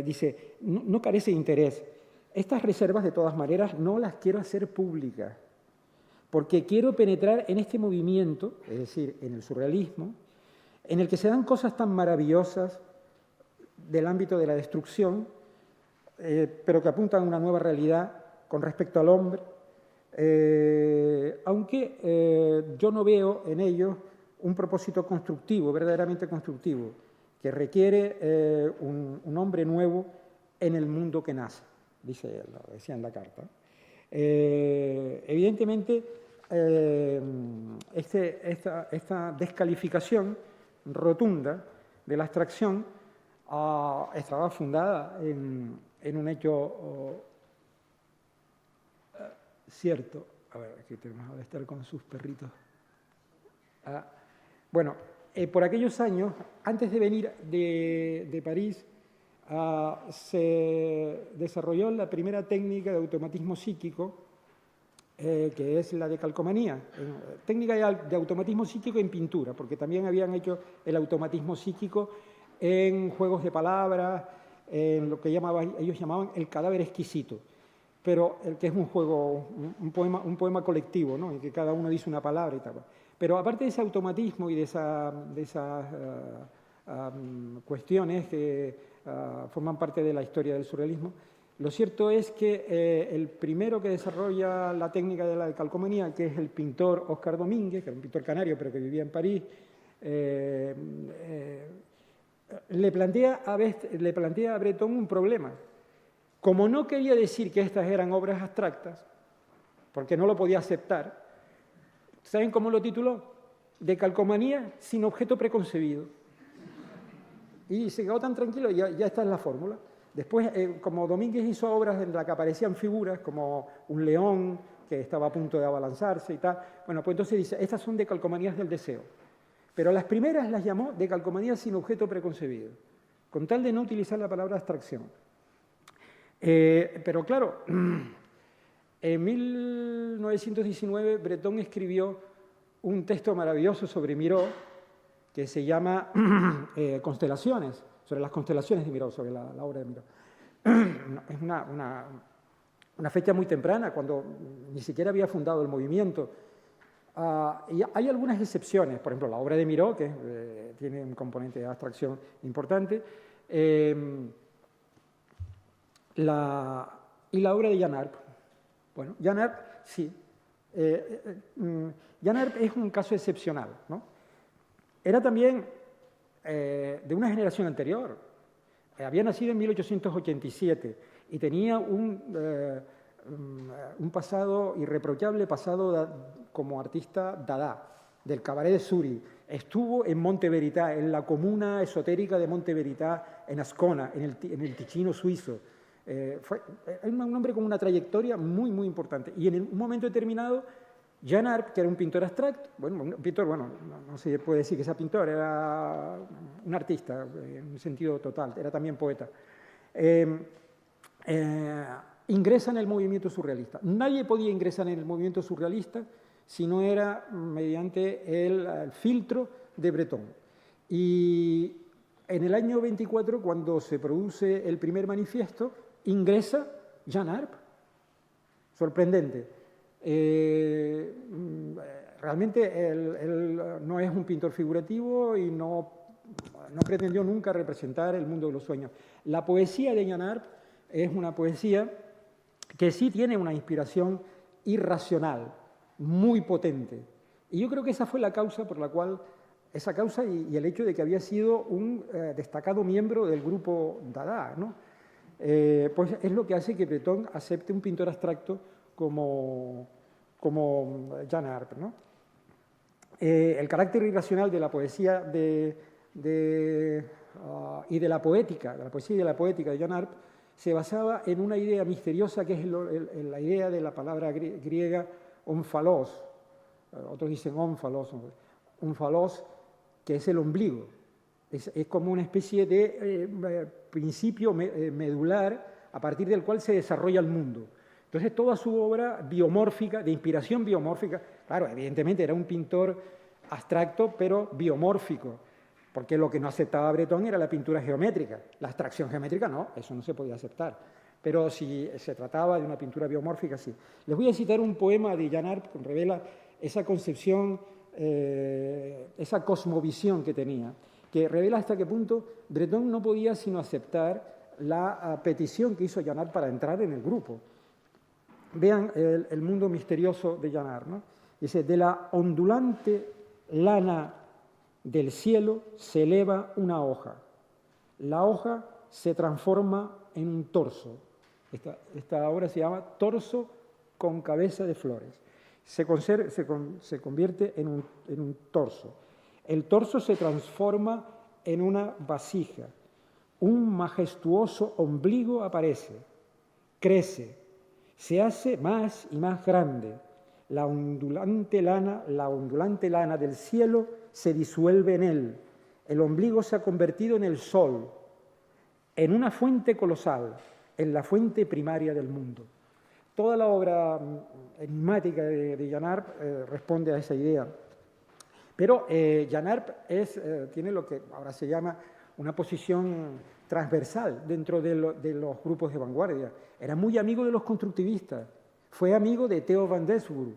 Dice, no carece de interés. Estas reservas, de todas maneras, no las quiero hacer públicas, porque quiero penetrar en este movimiento, es decir, en el surrealismo, en el que se dan cosas tan maravillosas del ámbito de la destrucción, pero que apuntan a una nueva realidad con respecto al hombre, aunque yo no veo en ellos un propósito constructivo, verdaderamente constructivo, que requiere un hombre nuevo en el mundo que nace, dice él, lo decía en la carta. Evidentemente, esta descalificación rotunda de la abstracción estaba fundada en un hecho cierto. A ver, aquí tenemos a estar con sus perritos. Bueno, por aquellos años, antes de venir de París, se desarrolló la primera técnica de automatismo psíquico, que es la de calcomanía. Técnica de automatismo psíquico en pintura, porque también habían hecho el automatismo psíquico en juegos de palabras, en lo que ellos llamaban el cadáver exquisito, pero el que es un juego, un poema colectivo, ¿no? En que cada uno dice una palabra y tal. Pero aparte de ese automatismo y de esas cuestiones que forman parte de la historia del surrealismo, lo cierto es que el primero que desarrolla la técnica de la calcomanía, que es el pintor Óscar Domínguez, que era un pintor canario pero que vivía en París, le plantea a Breton un problema. Como no quería decir que estas eran obras abstractas, porque no lo podía aceptar, ¿saben cómo lo tituló? De calcomanía sin objeto preconcebido. Y se quedó tan tranquilo, ya esta es la fórmula. Después, como Domínguez hizo obras en las que aparecían figuras, como un león que estaba a punto de abalanzarse y tal, bueno, pues entonces dice, estas son de calcomanías del deseo. Pero las primeras las llamó de calcomanías sin objeto preconcebido, con tal de no utilizar la palabra abstracción. Pero claro, en 1919 Breton escribió un texto maravilloso sobre Miró, que se llama Constelaciones, sobre las constelaciones de Miró, sobre la obra de Miró. Es una fecha muy temprana, cuando ni siquiera había fundado el movimiento. Y hay algunas excepciones, por ejemplo, la obra de Miró, que tiene un componente de abstracción importante, y la obra de Jan Arp. Bueno, Jan Arp, sí. Jan Arp es un caso excepcional, ¿no? Era también de una generación anterior. Había nacido en 1887 y tenía un pasado, irreprochable pasado como artista dada, del Cabaret de Suri. Estuvo en Monte Verità, en la comuna esotérica de Monte Verità, en Ascona, en el Ticino suizo. Fue un hombre con una trayectoria muy, muy importante. Y en un momento determinado, Jan Arp, que era un pintor abstracto, un pintor, no se puede decir que sea pintor, era un artista en un sentido total, era también poeta, ingresa en el movimiento surrealista. Nadie podía ingresar en el movimiento surrealista si no era mediante el filtro de Breton. Y en el año 24, cuando se produce el primer manifiesto, ingresa Jan Arp. Sorprendente. Realmente él no es un pintor figurativo y no pretendió nunca representar el mundo de los sueños. La poesía de Jan Arp es una poesía que sí tiene una inspiración irracional, muy potente. Y yo creo que esa fue la causa por la cual, esa causa y el hecho de que había sido un destacado miembro del grupo Dada, ¿no? Pues es lo que hace que Breton acepte un pintor abstracto como Jan Arp, ¿no? El carácter irracional de la poesía y de la poética, de la poesía y de la poética de Jan Arp, se basaba en una idea misteriosa que es la idea de la palabra griega omphalos. Otros dicen omphalos, que es el ombligo. Es como una especie de principio medular a partir del cual se desarrolla el mundo. Entonces, toda su obra biomórfica, de inspiración biomórfica, claro, evidentemente era un pintor abstracto, pero biomórfico, porque lo que no aceptaba Breton era la pintura geométrica. La abstracción geométrica no, eso no se podía aceptar. Pero si se trataba de una pintura biomórfica, sí. Les voy a citar un poema de Jean Arp que revela esa concepción, esa cosmovisión que tenía, que revela hasta qué punto Breton no podía sino aceptar la petición que hizo Jean Arp para entrar en el grupo. Vean el mundo misterioso de Jean Arp, ¿no? Dice, de la ondulante lana del cielo se eleva una hoja. La hoja se transforma en un torso. Esta obra se llama Torso con cabeza de flores. Se convierte en un torso. El torso se transforma en una vasija. Un majestuoso ombligo aparece, crece, se hace más y más grande. La ondulante lana del cielo se disuelve en él. El ombligo se ha convertido en el sol, en una fuente colosal, en la fuente primaria del mundo. Toda la obra enigmática de Jean Arp responde a esa idea. Pero Jean Arp tiene lo que ahora se llama una posición transversal dentro de los grupos de vanguardia. Era muy amigo de los constructivistas. Fue amigo de Theo van Doesburg,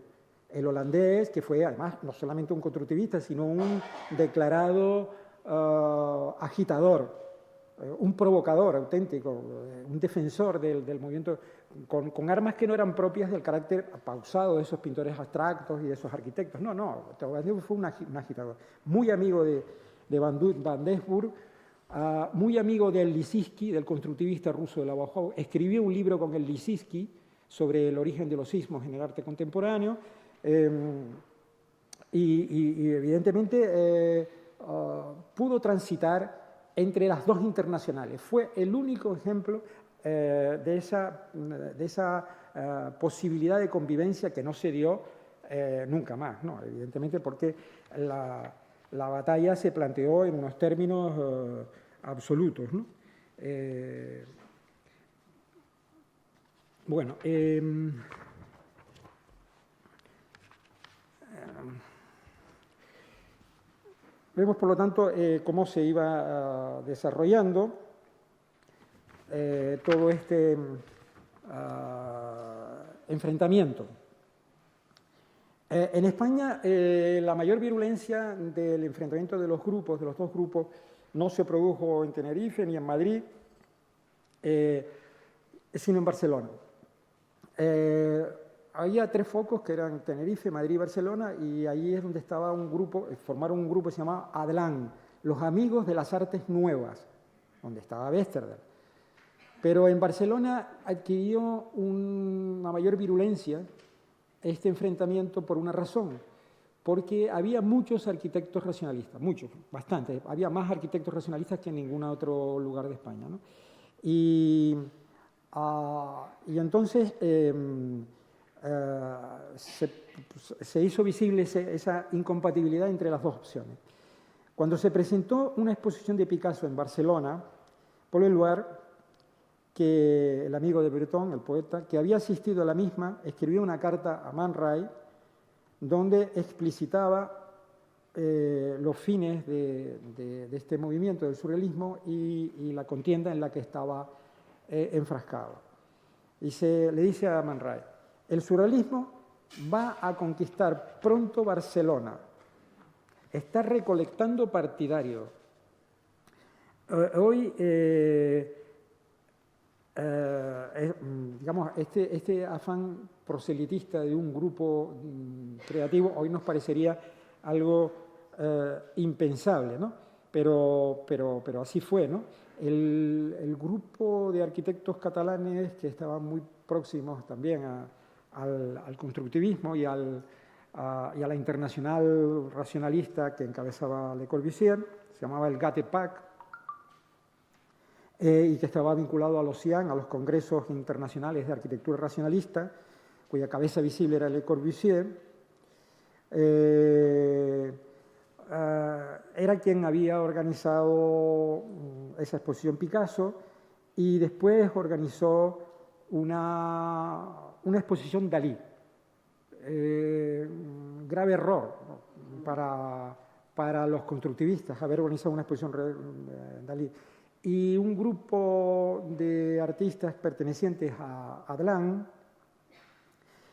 el holandés, que fue además no solamente un constructivista, sino un declarado agitador, un provocador auténtico, un defensor del movimiento, con armas que no eran propias del carácter pausado de esos pintores abstractos y de esos arquitectos. No, Theo van Doesburg fue un agitador. Muy amigo de van Doesburg, muy amigo del Lissinsky, del constructivista ruso de la Bauhaus. Escribió un libro con el Lissinsky sobre el origen de los sismos en el arte contemporáneo, y evidentemente pudo transitar entre las dos internacionales. Fue el único ejemplo de esa posibilidad de convivencia que no se dio nunca más, ¿no? Evidentemente porque la batalla se planteó en unos términos absolutos, ¿no? Bueno, vemos, por lo tanto, cómo se iba desarrollando todo este enfrentamiento. En España, la mayor virulencia del enfrentamiento de los dos grupos, no se produjo en Tenerife ni en Madrid, sino en Barcelona. Había tres focos que eran Tenerife, Madrid y Barcelona, y ahí es donde estaba un grupo, formaron un grupo que se llamaba ADLAN, los Amigos de las Artes Nuevas, donde estaba Westerder. Pero en Barcelona adquirió una mayor virulencia este enfrentamiento por una razón, porque había muchos arquitectos racionalistas, muchos, bastantes, había más arquitectos racionalistas que en ningún otro lugar de España, ¿no? Y entonces se hizo visible esa incompatibilidad entre las dos opciones. Cuando se presentó una exposición de Picasso en Barcelona, Paul Éluard, que el amigo de Breton, el poeta, que había asistido a la misma, escribió una carta a Man Ray donde explicitaba los fines de este movimiento del surrealismo y la contienda en la que estaba enfrascado. Le dice a Man Ray: el surrealismo va a conquistar pronto Barcelona, está recolectando partidarios. Hoy, digamos, este afán proselitista de un grupo creativo hoy nos parecería algo impensable, ¿no? Pero así fue, ¿no? El grupo de arquitectos catalanes que estaban muy próximos también al constructivismo y a la internacional racionalista que encabezaba Le Corbusier, se llamaba el GATEPAC, y que estaba vinculado a los CIAN, a los congresos internacionales de arquitectura racionalista, cuya cabeza visible era Le Corbusier. Era quien había organizado esa exposición Picasso y después organizó una exposición Dalí. Grave error, ¿no?, para los constructivistas haber organizado una exposición Dalí. Y un grupo de artistas pertenecientes a Adlán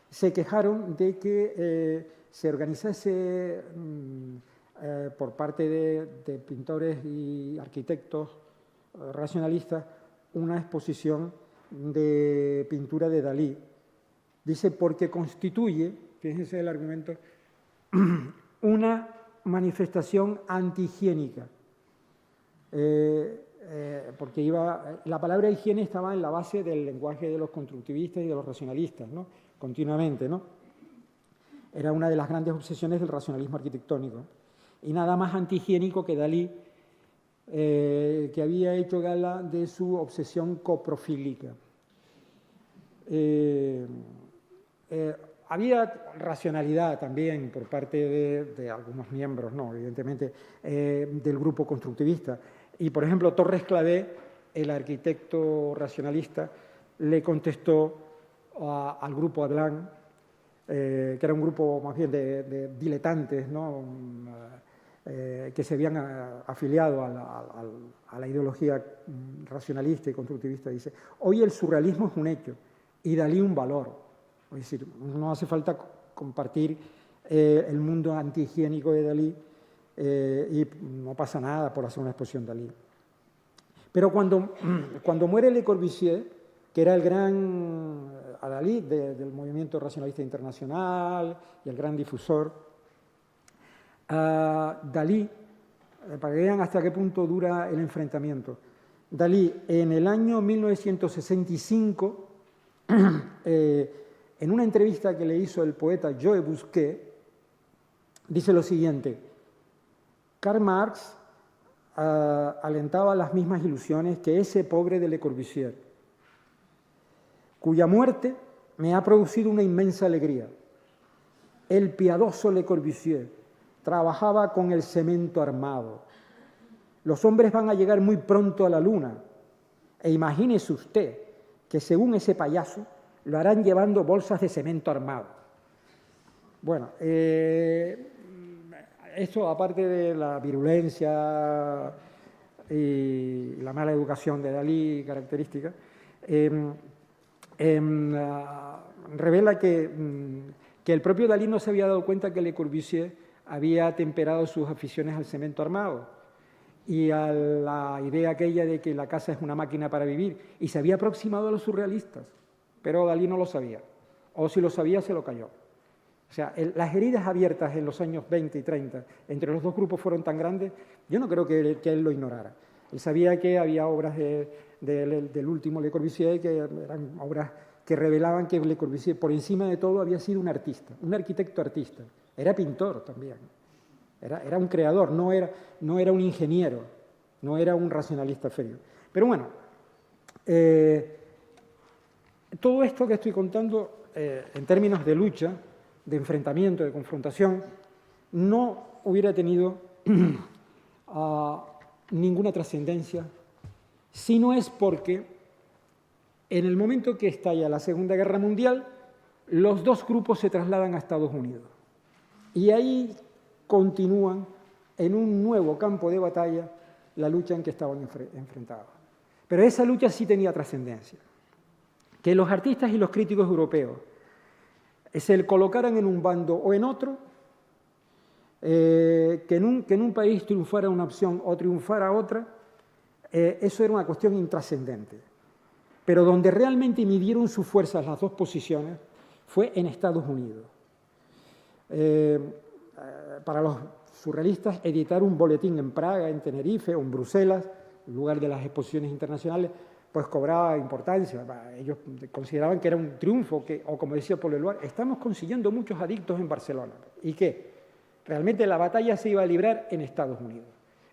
se quejaron de que se organizase por parte de pintores y arquitectos racionalistas una exposición de pintura de Dalí. Dice, porque constituye, fíjense el argumento, una manifestación antihigiénica. Porque la palabra higiene estaba en la base del lenguaje de los constructivistas y de los racionalistas, ¿no?, continuamente, ¿no? Era una de las grandes obsesiones del racionalismo arquitectónico. Y nada más antihigiénico que Dalí, que había hecho gala de su obsesión coprofílica. Había racionalidad también por parte de algunos miembros, ¿no?, evidentemente, del grupo constructivista. Y, por ejemplo, Torres Clavé, el arquitecto racionalista, le contestó al grupo Adlán, que era un grupo más bien de diletantes, ¿no?, que se habían afiliado a la ideología racionalista y constructivista. Dice, hoy el surrealismo es un hecho y Dalí un valor. Es decir, no hace falta compartir el mundo antihigiénico de Dalí y no pasa nada por hacer una exposición Dalí. Pero cuando muere Le Corbusier, que era el gran adalid del movimiento racionalista internacional y el gran difusor, Dalí, para que vean hasta qué punto dura el enfrentamiento, Dalí en el año 1965, en una entrevista que le hizo el poeta Joe Busquet, dice lo siguiente: Karl Marx alentaba las mismas ilusiones que ese pobre de Le Corbusier, cuya muerte me ha producido una inmensa alegría. El piadoso Le Corbusier trabajaba con el cemento armado. Los hombres van a llegar muy pronto a la luna, e imagínese usted que, según ese payaso, lo harán llevando bolsas de cemento armado. Bueno, esto, aparte de la virulencia y la mala educación de Dalí característica, revela que el propio Dalí no se había dado cuenta que Le Corbusier había temperado sus aficiones al cemento armado y a la idea aquella de que la casa es una máquina para vivir, y se había aproximado a los surrealistas, pero Dalí no lo sabía, o si lo sabía se lo cayó. O sea, las heridas abiertas en los años 20 y 30 entre los dos grupos fueron tan grandes, yo no creo que él lo ignorara. Él sabía que había obras del último Le Corbusier que eran obras que revelaban que Le Corbusier, por encima de todo, había sido un artista, un arquitecto artista. Era pintor también, era un creador, no era un ingeniero, no era un racionalista frío. Pero bueno, todo esto que estoy contando en términos de lucha, de enfrentamiento, de confrontación, no hubiera tenido ninguna trascendencia si no es porque en el momento que estalla la Segunda Guerra Mundial, los dos grupos se trasladan a Estados Unidos. Y ahí continúan en un nuevo campo de batalla la lucha en que estaban enfrentados. Pero esa lucha sí tenía trascendencia. Que los artistas y los críticos europeos se colocaran en un bando o en otro, que en un país triunfara una opción o triunfara otra, eso era una cuestión intrascendente. Pero donde realmente midieron sus fuerzas las dos posiciones fue en Estados Unidos. Para los surrealistas, editar un boletín en Praga, en Tenerife o en Bruselas, en lugar de las exposiciones internacionales, pues cobraba importancia. Ellos consideraban que era un triunfo, o como decía Paul Eluard, estamos consiguiendo muchos adictos en Barcelona. ¿Y qué? Realmente la batalla se iba a librar en Estados Unidos,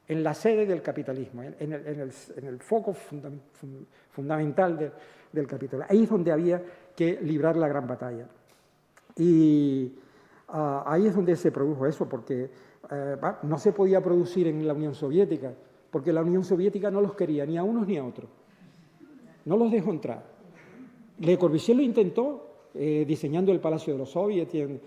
en la sede del capitalismo, en el foco fundamental del capitalismo. Ahí es donde había que librar la gran batalla. Y ahí es donde se produjo eso, porque no se podía producir en la Unión Soviética, porque la Unión Soviética no los quería ni a unos ni a otros. No los dejó entrar. Le Corbusier lo intentó, diseñando el Palacio de los Soviets, y en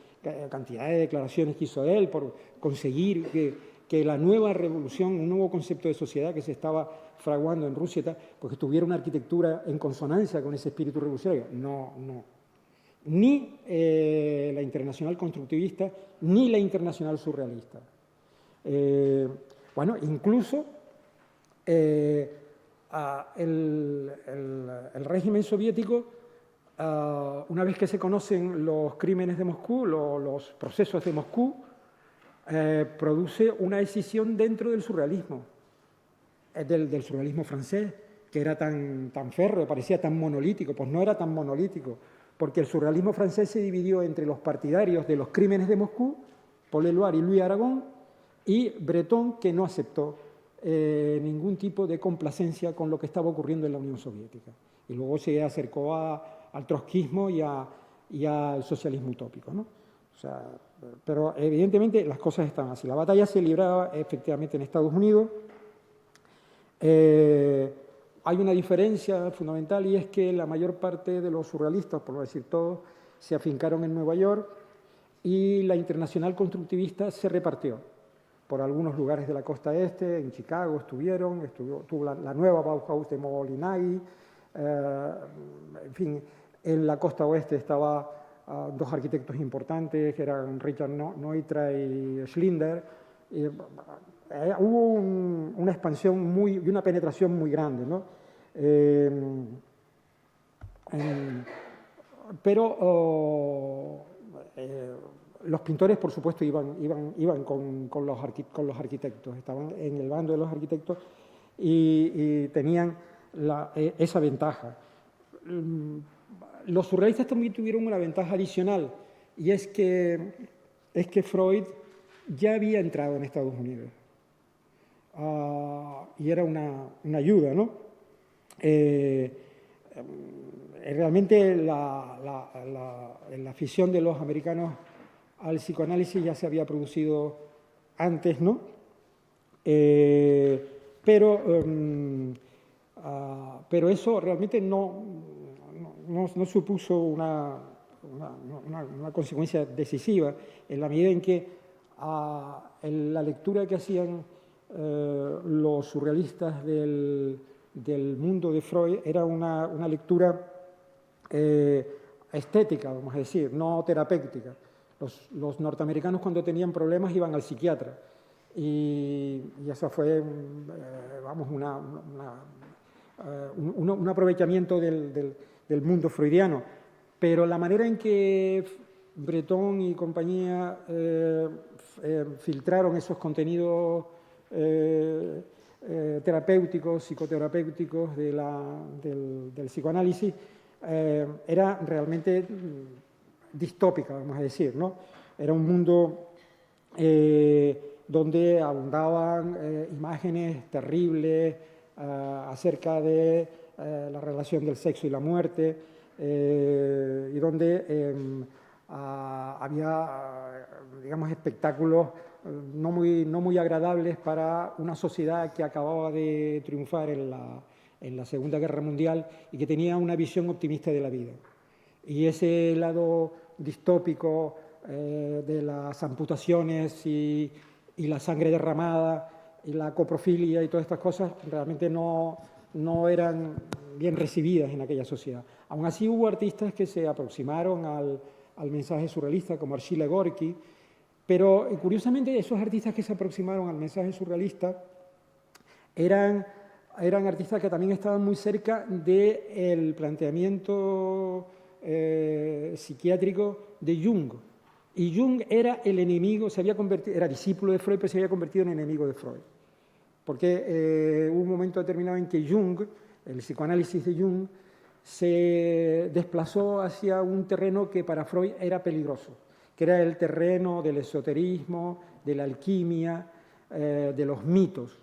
cantidad de declaraciones que hizo él por conseguir que la nueva revolución, un nuevo concepto de sociedad que se estaba fraguando en Rusia, pues que tuviera una arquitectura en consonancia con ese espíritu revolucionario. No. Ni la internacional constructivista, ni la internacional surrealista. Bueno, incluso el régimen soviético, una vez que se conocen los crímenes de Moscú, los procesos de Moscú, produce una escisión dentro del surrealismo, del surrealismo francés, que era tan férreo, parecía tan monolítico. Pues no era tan monolítico, porque el surrealismo francés se dividió entre los partidarios de los crímenes de Moscú, Paul Éluard y Louis Aragon, y Breton, que no aceptó ningún tipo de complacencia con lo que estaba ocurriendo en la Unión Soviética. Y luego se acercó al trotskismo y al socialismo utópico, ¿no? O sea, pero evidentemente las cosas están así. La batalla se libraba efectivamente en Estados Unidos. Hay una diferencia fundamental, y es que la mayor parte de los surrealistas, por no decir todos, se afincaron en Nueva York, y la internacional constructivista se repartió por algunos lugares de la costa este. En Chicago estuvo la nueva Bauhaus de Moholy-Nagy, en fin, en la costa oeste estaba dos arquitectos importantes, que eran Richard Neutra y Schlinder. Hubo una expansión y una penetración muy grande, ¿no? Pero los pintores, por supuesto, iban con los arquitectos, estaban en el bando de los arquitectos y tenían esa ventaja. Los surrealistas también tuvieron una ventaja adicional, y es que Freud ya había entrado en Estados Unidos. Y era una ayuda, ¿no? Realmente la afición de los americanos al psicoanálisis ya se había producido antes, ¿no? Pero eso realmente no supuso una consecuencia decisiva, en la medida en que la lectura que hacían los surrealistas del mundo de Freud era una lectura estética, vamos a decir, no terapéutica. Los norteamericanos, cuando tenían problemas, iban al psiquiatra, y eso fue, vamos, un aprovechamiento del mundo freudiano. Pero la manera en que Breton y compañía filtraron esos contenidos terapéuticos, psicoterapéuticos del psicoanálisis, era realmente distópica, vamos a decir, ¿no? Era un mundo donde abundaban imágenes terribles acerca de la relación del sexo y la muerte, y donde había, digamos, espectáculos no muy agradables para una sociedad que acababa de triunfar en la Segunda Guerra Mundial y que tenía una visión optimista de la vida. Y ese lado distópico de las amputaciones y la sangre derramada y la coprofilia y todas estas cosas realmente no eran bien recibidas en aquella sociedad. Aún así hubo artistas que se aproximaron al mensaje surrealista, como Archila Gorky, pero curiosamente esos artistas que se aproximaron al mensaje surrealista eran artistas que también estaban muy cerca del planteamiento psiquiátrico de Jung. Y Jung era el enemigo, era discípulo de Freud, pero se había convertido en enemigo de Freud. Porque hubo un momento determinado en que Jung, el psicoanálisis de Jung, se desplazó hacia un terreno que para Freud era peligroso, que era el terreno del esoterismo, de la alquimia, de los mitos.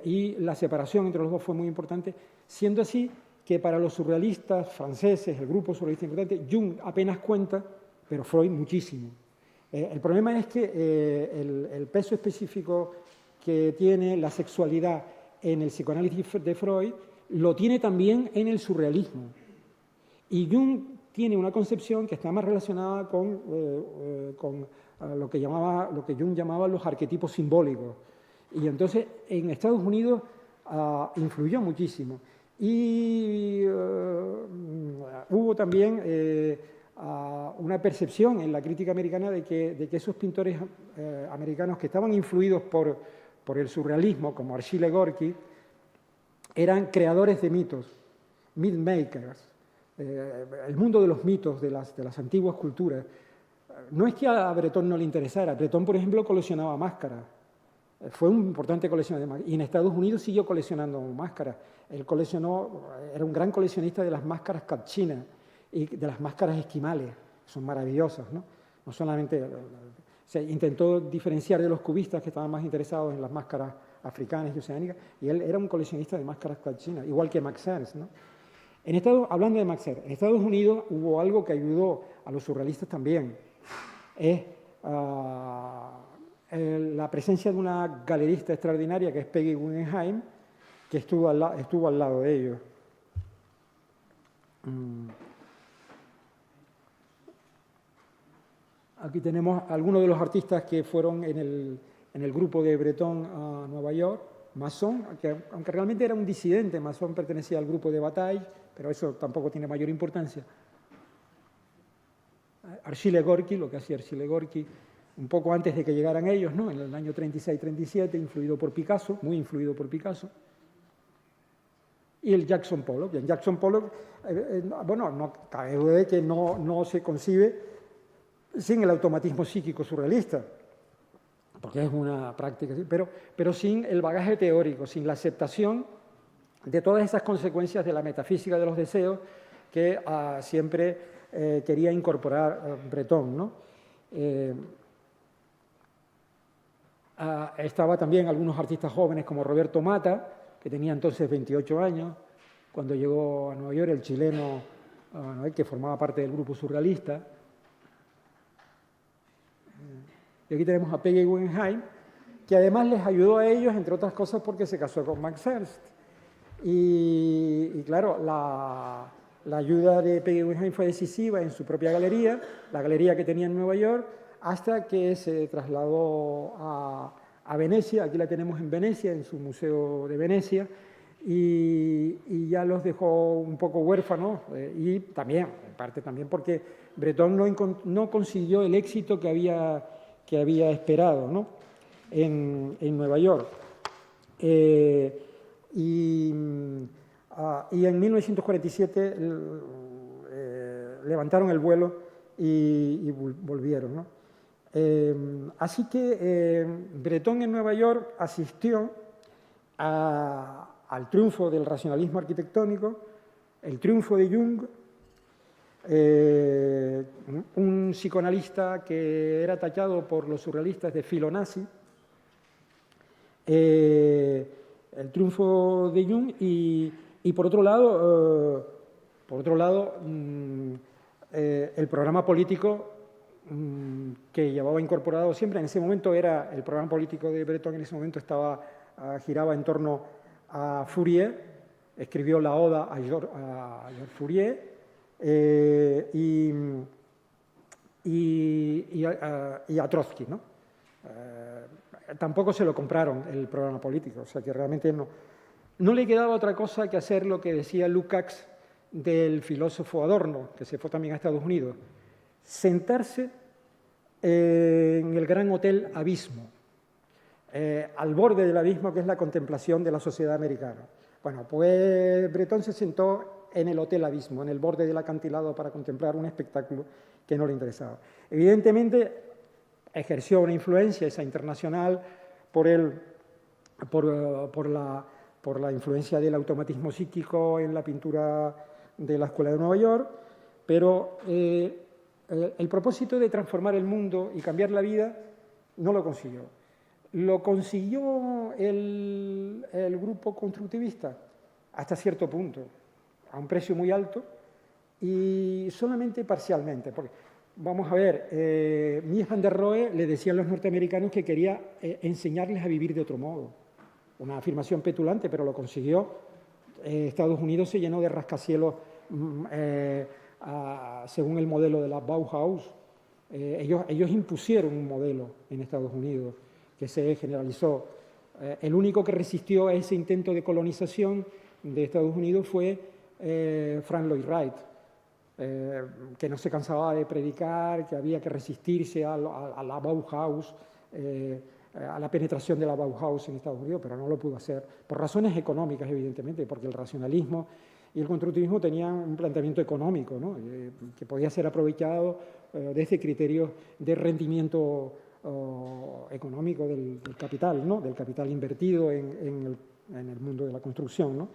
Y la separación entre los dos fue muy importante, siendo así que para los surrealistas franceses, el grupo surrealista importante, Jung apenas cuenta, pero Freud muchísimo. El problema es que el peso específico que tiene la sexualidad en el psicoanálisis de Freud lo tiene también en el surrealismo. Y Jung tiene una concepción que está más relacionada con lo que Jung llamaba los arquetipos simbólicos. Y entonces en Estados Unidos influyó muchísimo. Y hubo también una percepción en la crítica americana de que esos pintores americanos que estaban influidos por el surrealismo, como Achille Gorky, eran creadores de mitos, myth makers. El mundo de los mitos, de las antiguas culturas. No es que a Breton no le interesara. Breton, por ejemplo, coleccionaba máscaras. Fue un importante coleccionador de máscaras. Y en Estados Unidos siguió coleccionando máscaras. Él era un gran coleccionista de las máscaras capuchinas y de las máscaras esquimales. Son maravillosas, ¿no? No solamente... Se intentó diferenciar de los cubistas que estaban más interesados en las máscaras africanas y oceánicas, y él era un coleccionista de máscaras capuchinas, igual que Max Ernst, ¿no? Hablando de Max Ernst, en Estados Unidos hubo algo que ayudó a los surrealistas también. Es la presencia de una galerista extraordinaria que es Peggy Guggenheim, que estuvo al lado de ellos. Aquí tenemos algunos de los artistas que fueron en el grupo de Breton a Nueva York. Masson, aunque realmente era un disidente, Masson pertenecía al grupo de Bataille, pero eso tampoco tiene mayor importancia. Achille Gorky, lo que hacía Achille Gorky, un poco antes de que llegaran ellos, ¿no? En el año 36-37, influido por Picasso, muy influido por Picasso. Y el Jackson Pollock. El Jackson Pollock, bueno, no cabe duda de que no se concibe sin el automatismo psíquico surrealista, porque es una práctica, pero sin el bagaje teórico, sin la aceptación de todas esas consecuencias de la metafísica de los deseos que siempre quería incorporar Breton, ¿no? Estaba también algunos artistas jóvenes como Roberto Mata, que tenía entonces 28 años, cuando llegó a Nueva York, el chileno que formaba parte del grupo surrealista. Y aquí tenemos a Peggy Guggenheim, que además les ayudó a ellos, entre otras cosas, porque se casó con Max Ernst. Y claro, la ayuda de Peggy Guggenheim fue decisiva en su propia galería, la galería que tenía en Nueva York, hasta que se trasladó a Venecia. Aquí la tenemos en Venecia, en su Museo de Venecia, y ya los dejó un poco huérfanos, y también, en parte también porque Breton no consiguió el éxito que había esperado, ¿no? en Nueva York. Y en 1947 levantaron el vuelo y volvieron, ¿no? Así que Breton en Nueva York asistió al triunfo del racionalismo arquitectónico, el triunfo de Jung, un psicoanalista que era tachado por los surrealistas de filonazi, el triunfo de Jung y por otro lado, el programa político que llevaba incorporado siempre. En ese momento era el programa político de Breton, en ese momento giraba en torno a Fourier, escribió la oda a Georges Fourier, y a Trotsky, ¿no? Tampoco se lo compraron el programa político, o sea que realmente no le quedaba otra cosa que hacer lo que decía Lukács del filósofo Adorno, que se fue también a Estados Unidos: sentarse en el gran hotel Abismo, al borde del abismo, que es la contemplación de la sociedad americana. Bueno, pues Breton se sentó en el Hotel Abismo, en el borde del acantilado, para contemplar un espectáculo que no le interesaba. Evidentemente, ejerció una influencia esa internacional por la influencia del automatismo psíquico en la pintura de la Escuela de Nueva York, pero el propósito de transformar el mundo y cambiar la vida no lo consiguió. Lo consiguió el grupo constructivista hasta cierto punto, a un precio muy alto y solamente parcialmente. Porque, vamos a ver, Mies van der Rohe le decía a los norteamericanos que quería enseñarles a vivir de otro modo. Una afirmación petulante, pero lo consiguió. Estados Unidos se llenó de rascacielos según el modelo de la Bauhaus. Ellos impusieron un modelo en Estados Unidos que se generalizó. El único que resistió a ese intento de colonización de Estados Unidos fue Frank Lloyd Wright, que no se cansaba de predicar, que había que resistirse a la Bauhaus, a la penetración de la Bauhaus en Estados Unidos, pero no lo pudo hacer, por razones económicas, evidentemente, porque el racionalismo y el constructivismo tenían un planteamiento económico, ¿no? Que podía ser aprovechado desde criterios de rendimiento económico del capital, ¿no? Del capital invertido en el mundo de la construcción, ¿no?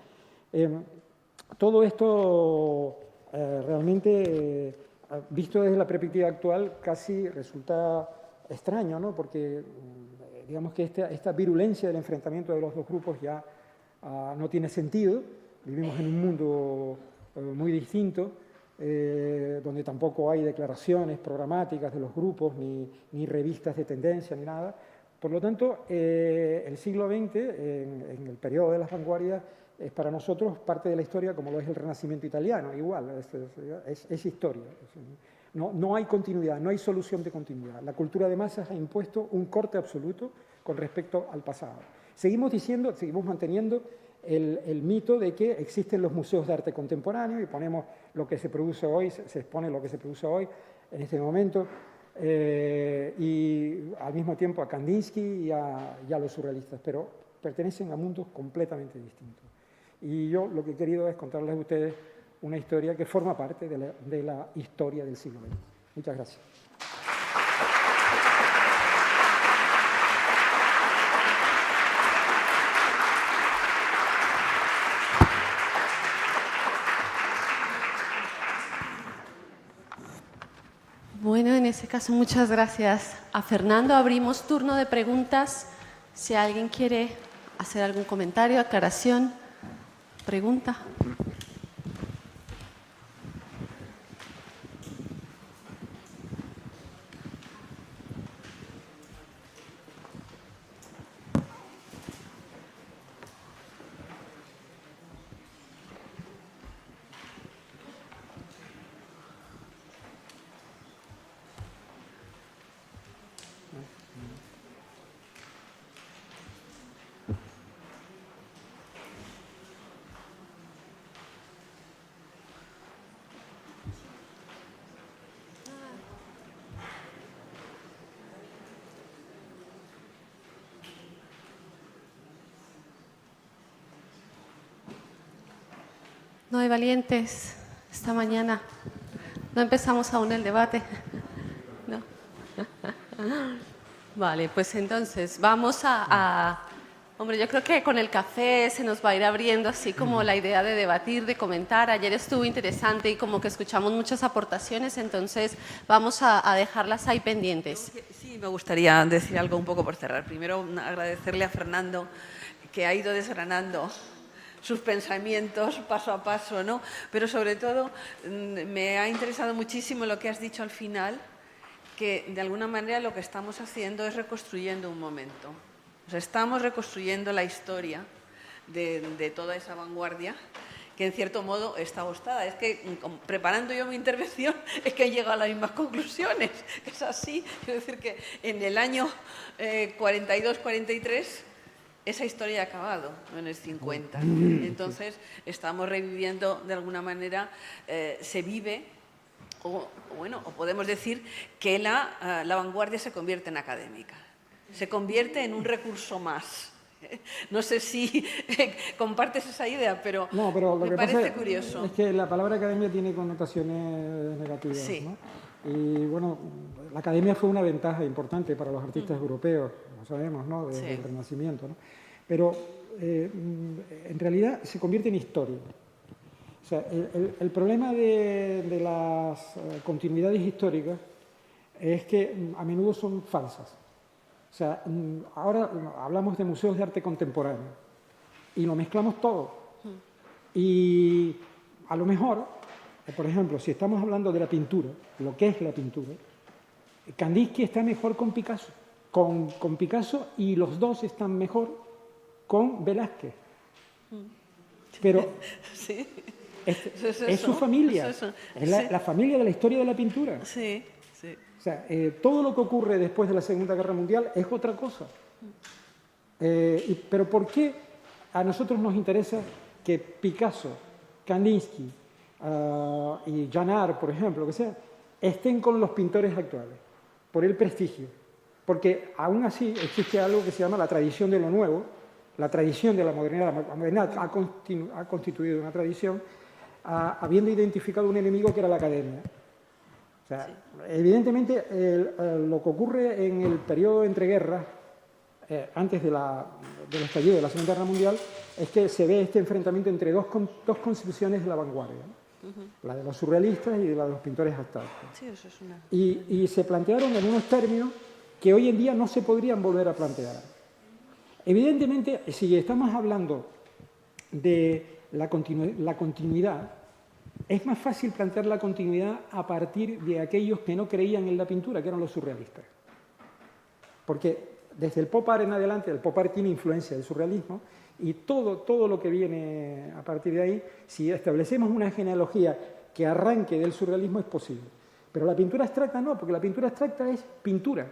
Todo esto realmente, visto desde la perspectiva actual, casi resulta extraño, ¿no? Porque digamos que esta virulencia del enfrentamiento de los dos grupos ya no tiene sentido. Vivimos en un mundo muy distinto, donde tampoco hay declaraciones programáticas de los grupos, ni revistas de tendencia, ni nada. Por lo tanto, el siglo XX, en el periodo de las vanguardias, es para nosotros parte de la historia como lo es el Renacimiento italiano, igual, es historia. No hay continuidad, no hay solución de continuidad. La cultura de masas ha impuesto un corte absoluto con respecto al pasado. Seguimos manteniendo el mito de que existen los museos de arte contemporáneo y ponemos lo que se produce hoy, se expone lo que se produce hoy en este momento, y al mismo tiempo a Kandinsky y a los surrealistas, pero pertenecen a mundos completamente distintos. Y yo lo que he querido es contarles a ustedes una historia que forma parte de la historia del siglo XX. Muchas gracias. Bueno, en ese caso, muchas gracias a Fernando. Abrimos turno de preguntas. Si alguien quiere hacer algún comentario, aclaración, pregunta. No hay valientes esta mañana. No empezamos aún el debate. No. Vale, pues entonces vamos Hombre, yo creo que con el café se nos va a ir abriendo así como la idea de debatir, de comentar. Ayer estuvo interesante y como que escuchamos muchas aportaciones, entonces vamos a dejarlas ahí pendientes. Sí, me gustaría decir algo un poco por cerrar. Primero, agradecerle a Fernando que ha ido desgranando sus pensamientos paso a paso, ¿no? Pero sobre todo me ha interesado muchísimo lo que has dicho al final, que de alguna manera lo que estamos haciendo es reconstruyendo un momento. O sea, estamos reconstruyendo la historia de toda esa vanguardia que en cierto modo está agostada. Es que preparando yo mi intervención es que he llegado a las mismas conclusiones. Es así. Quiero decir que en el año 42-43 esa historia ha acabado, ¿no? En el 50. Entonces estamos reviviendo de alguna manera, se vive, o podemos decir que la vanguardia se convierte en académica. Se convierte en un recurso más. No sé si compartes esa idea, pero no, pero lo me que parece pasa curioso. Es que la palabra academia tiene connotaciones negativas, Sí. ¿no? Y bueno, la academia fue una ventaja importante para los artistas europeos, lo sabemos, ¿no? Desde el Renacimiento, ¿no? Pero en realidad se convierte en historia. O sea, el problema de las continuidades históricas es que a menudo son falsas. O sea, ahora hablamos de museos de arte contemporáneo y lo mezclamos todo. Y a lo mejor, por ejemplo, si estamos hablando de la pintura, lo que es la pintura, Kandinsky está mejor con Picasso, con Picasso, y los dos están mejor con Velázquez. Pero, sí. es su familia, es es la familia de la historia de la pintura. Sí, sí. O sea, todo lo que ocurre después de la Segunda Guerra Mundial es otra cosa. Pero ¿por qué a nosotros nos interesa que Picasso, Kandinsky y Janart, por ejemplo, que sea, estén con los pintores actuales? Por el prestigio. Porque aún así existe algo que se llama la tradición de lo nuevo, la tradición de la modernidad. La modernidad ha constituido una tradición habiendo identificado un enemigo que era la academia. O sea, evidentemente, lo que ocurre en el periodo de entreguerras, antes del estallido de la Segunda Guerra Mundial, es que se ve este enfrentamiento entre dos concepciones de la vanguardia, ¿no? La de los surrealistas y la de los pintores abstractos. Sí, eso es una... Y se plantearon en unos términos que hoy en día no se podrían volver a plantear. Evidentemente, si estamos hablando de la continuidad, es más fácil plantear la continuidad a partir de aquellos que no creían en la pintura, que eran los surrealistas. Porque desde el pop art en adelante, el pop art tiene influencia del surrealismo, y todo lo que viene a partir de ahí, si establecemos una genealogía que arranque del surrealismo, es posible. Pero la pintura abstracta no, porque la pintura abstracta es pintura.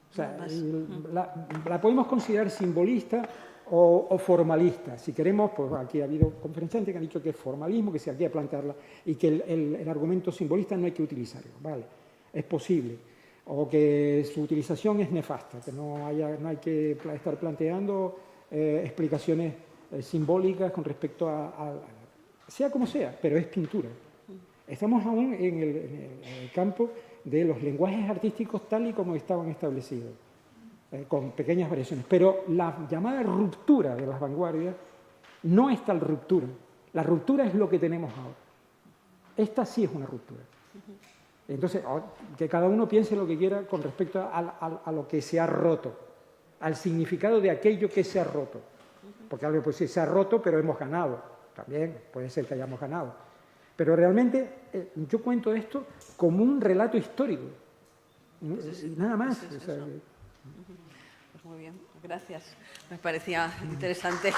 O sea, la podemos considerar simbolista o formalista. Si queremos, pues aquí ha habido conferenciantes que han dicho que es formalismo, que se hay que plantearla, y que el argumento simbolista no hay que utilizarlo. Vale, es posible. O que su utilización es nefasta, que no hay que estar planteando explicaciones simbólicas con respecto sea como sea, pero es pintura. Estamos aún en el campo de los lenguajes artísticos tal y como estaban establecidos, con pequeñas variaciones. Pero la llamada ruptura de las vanguardias no es tal ruptura. La ruptura es lo que tenemos ahora. Esta sí es una ruptura. Entonces, que cada uno piense lo que quiera con respecto a lo que se ha roto, al significado de aquello que se ha roto. Porque algo pues sí se ha roto, pero hemos ganado. También puede ser que hayamos ganado. Pero realmente yo cuento esto como un relato histórico. Nada más. Pues muy bien, gracias. Me parecía interesante.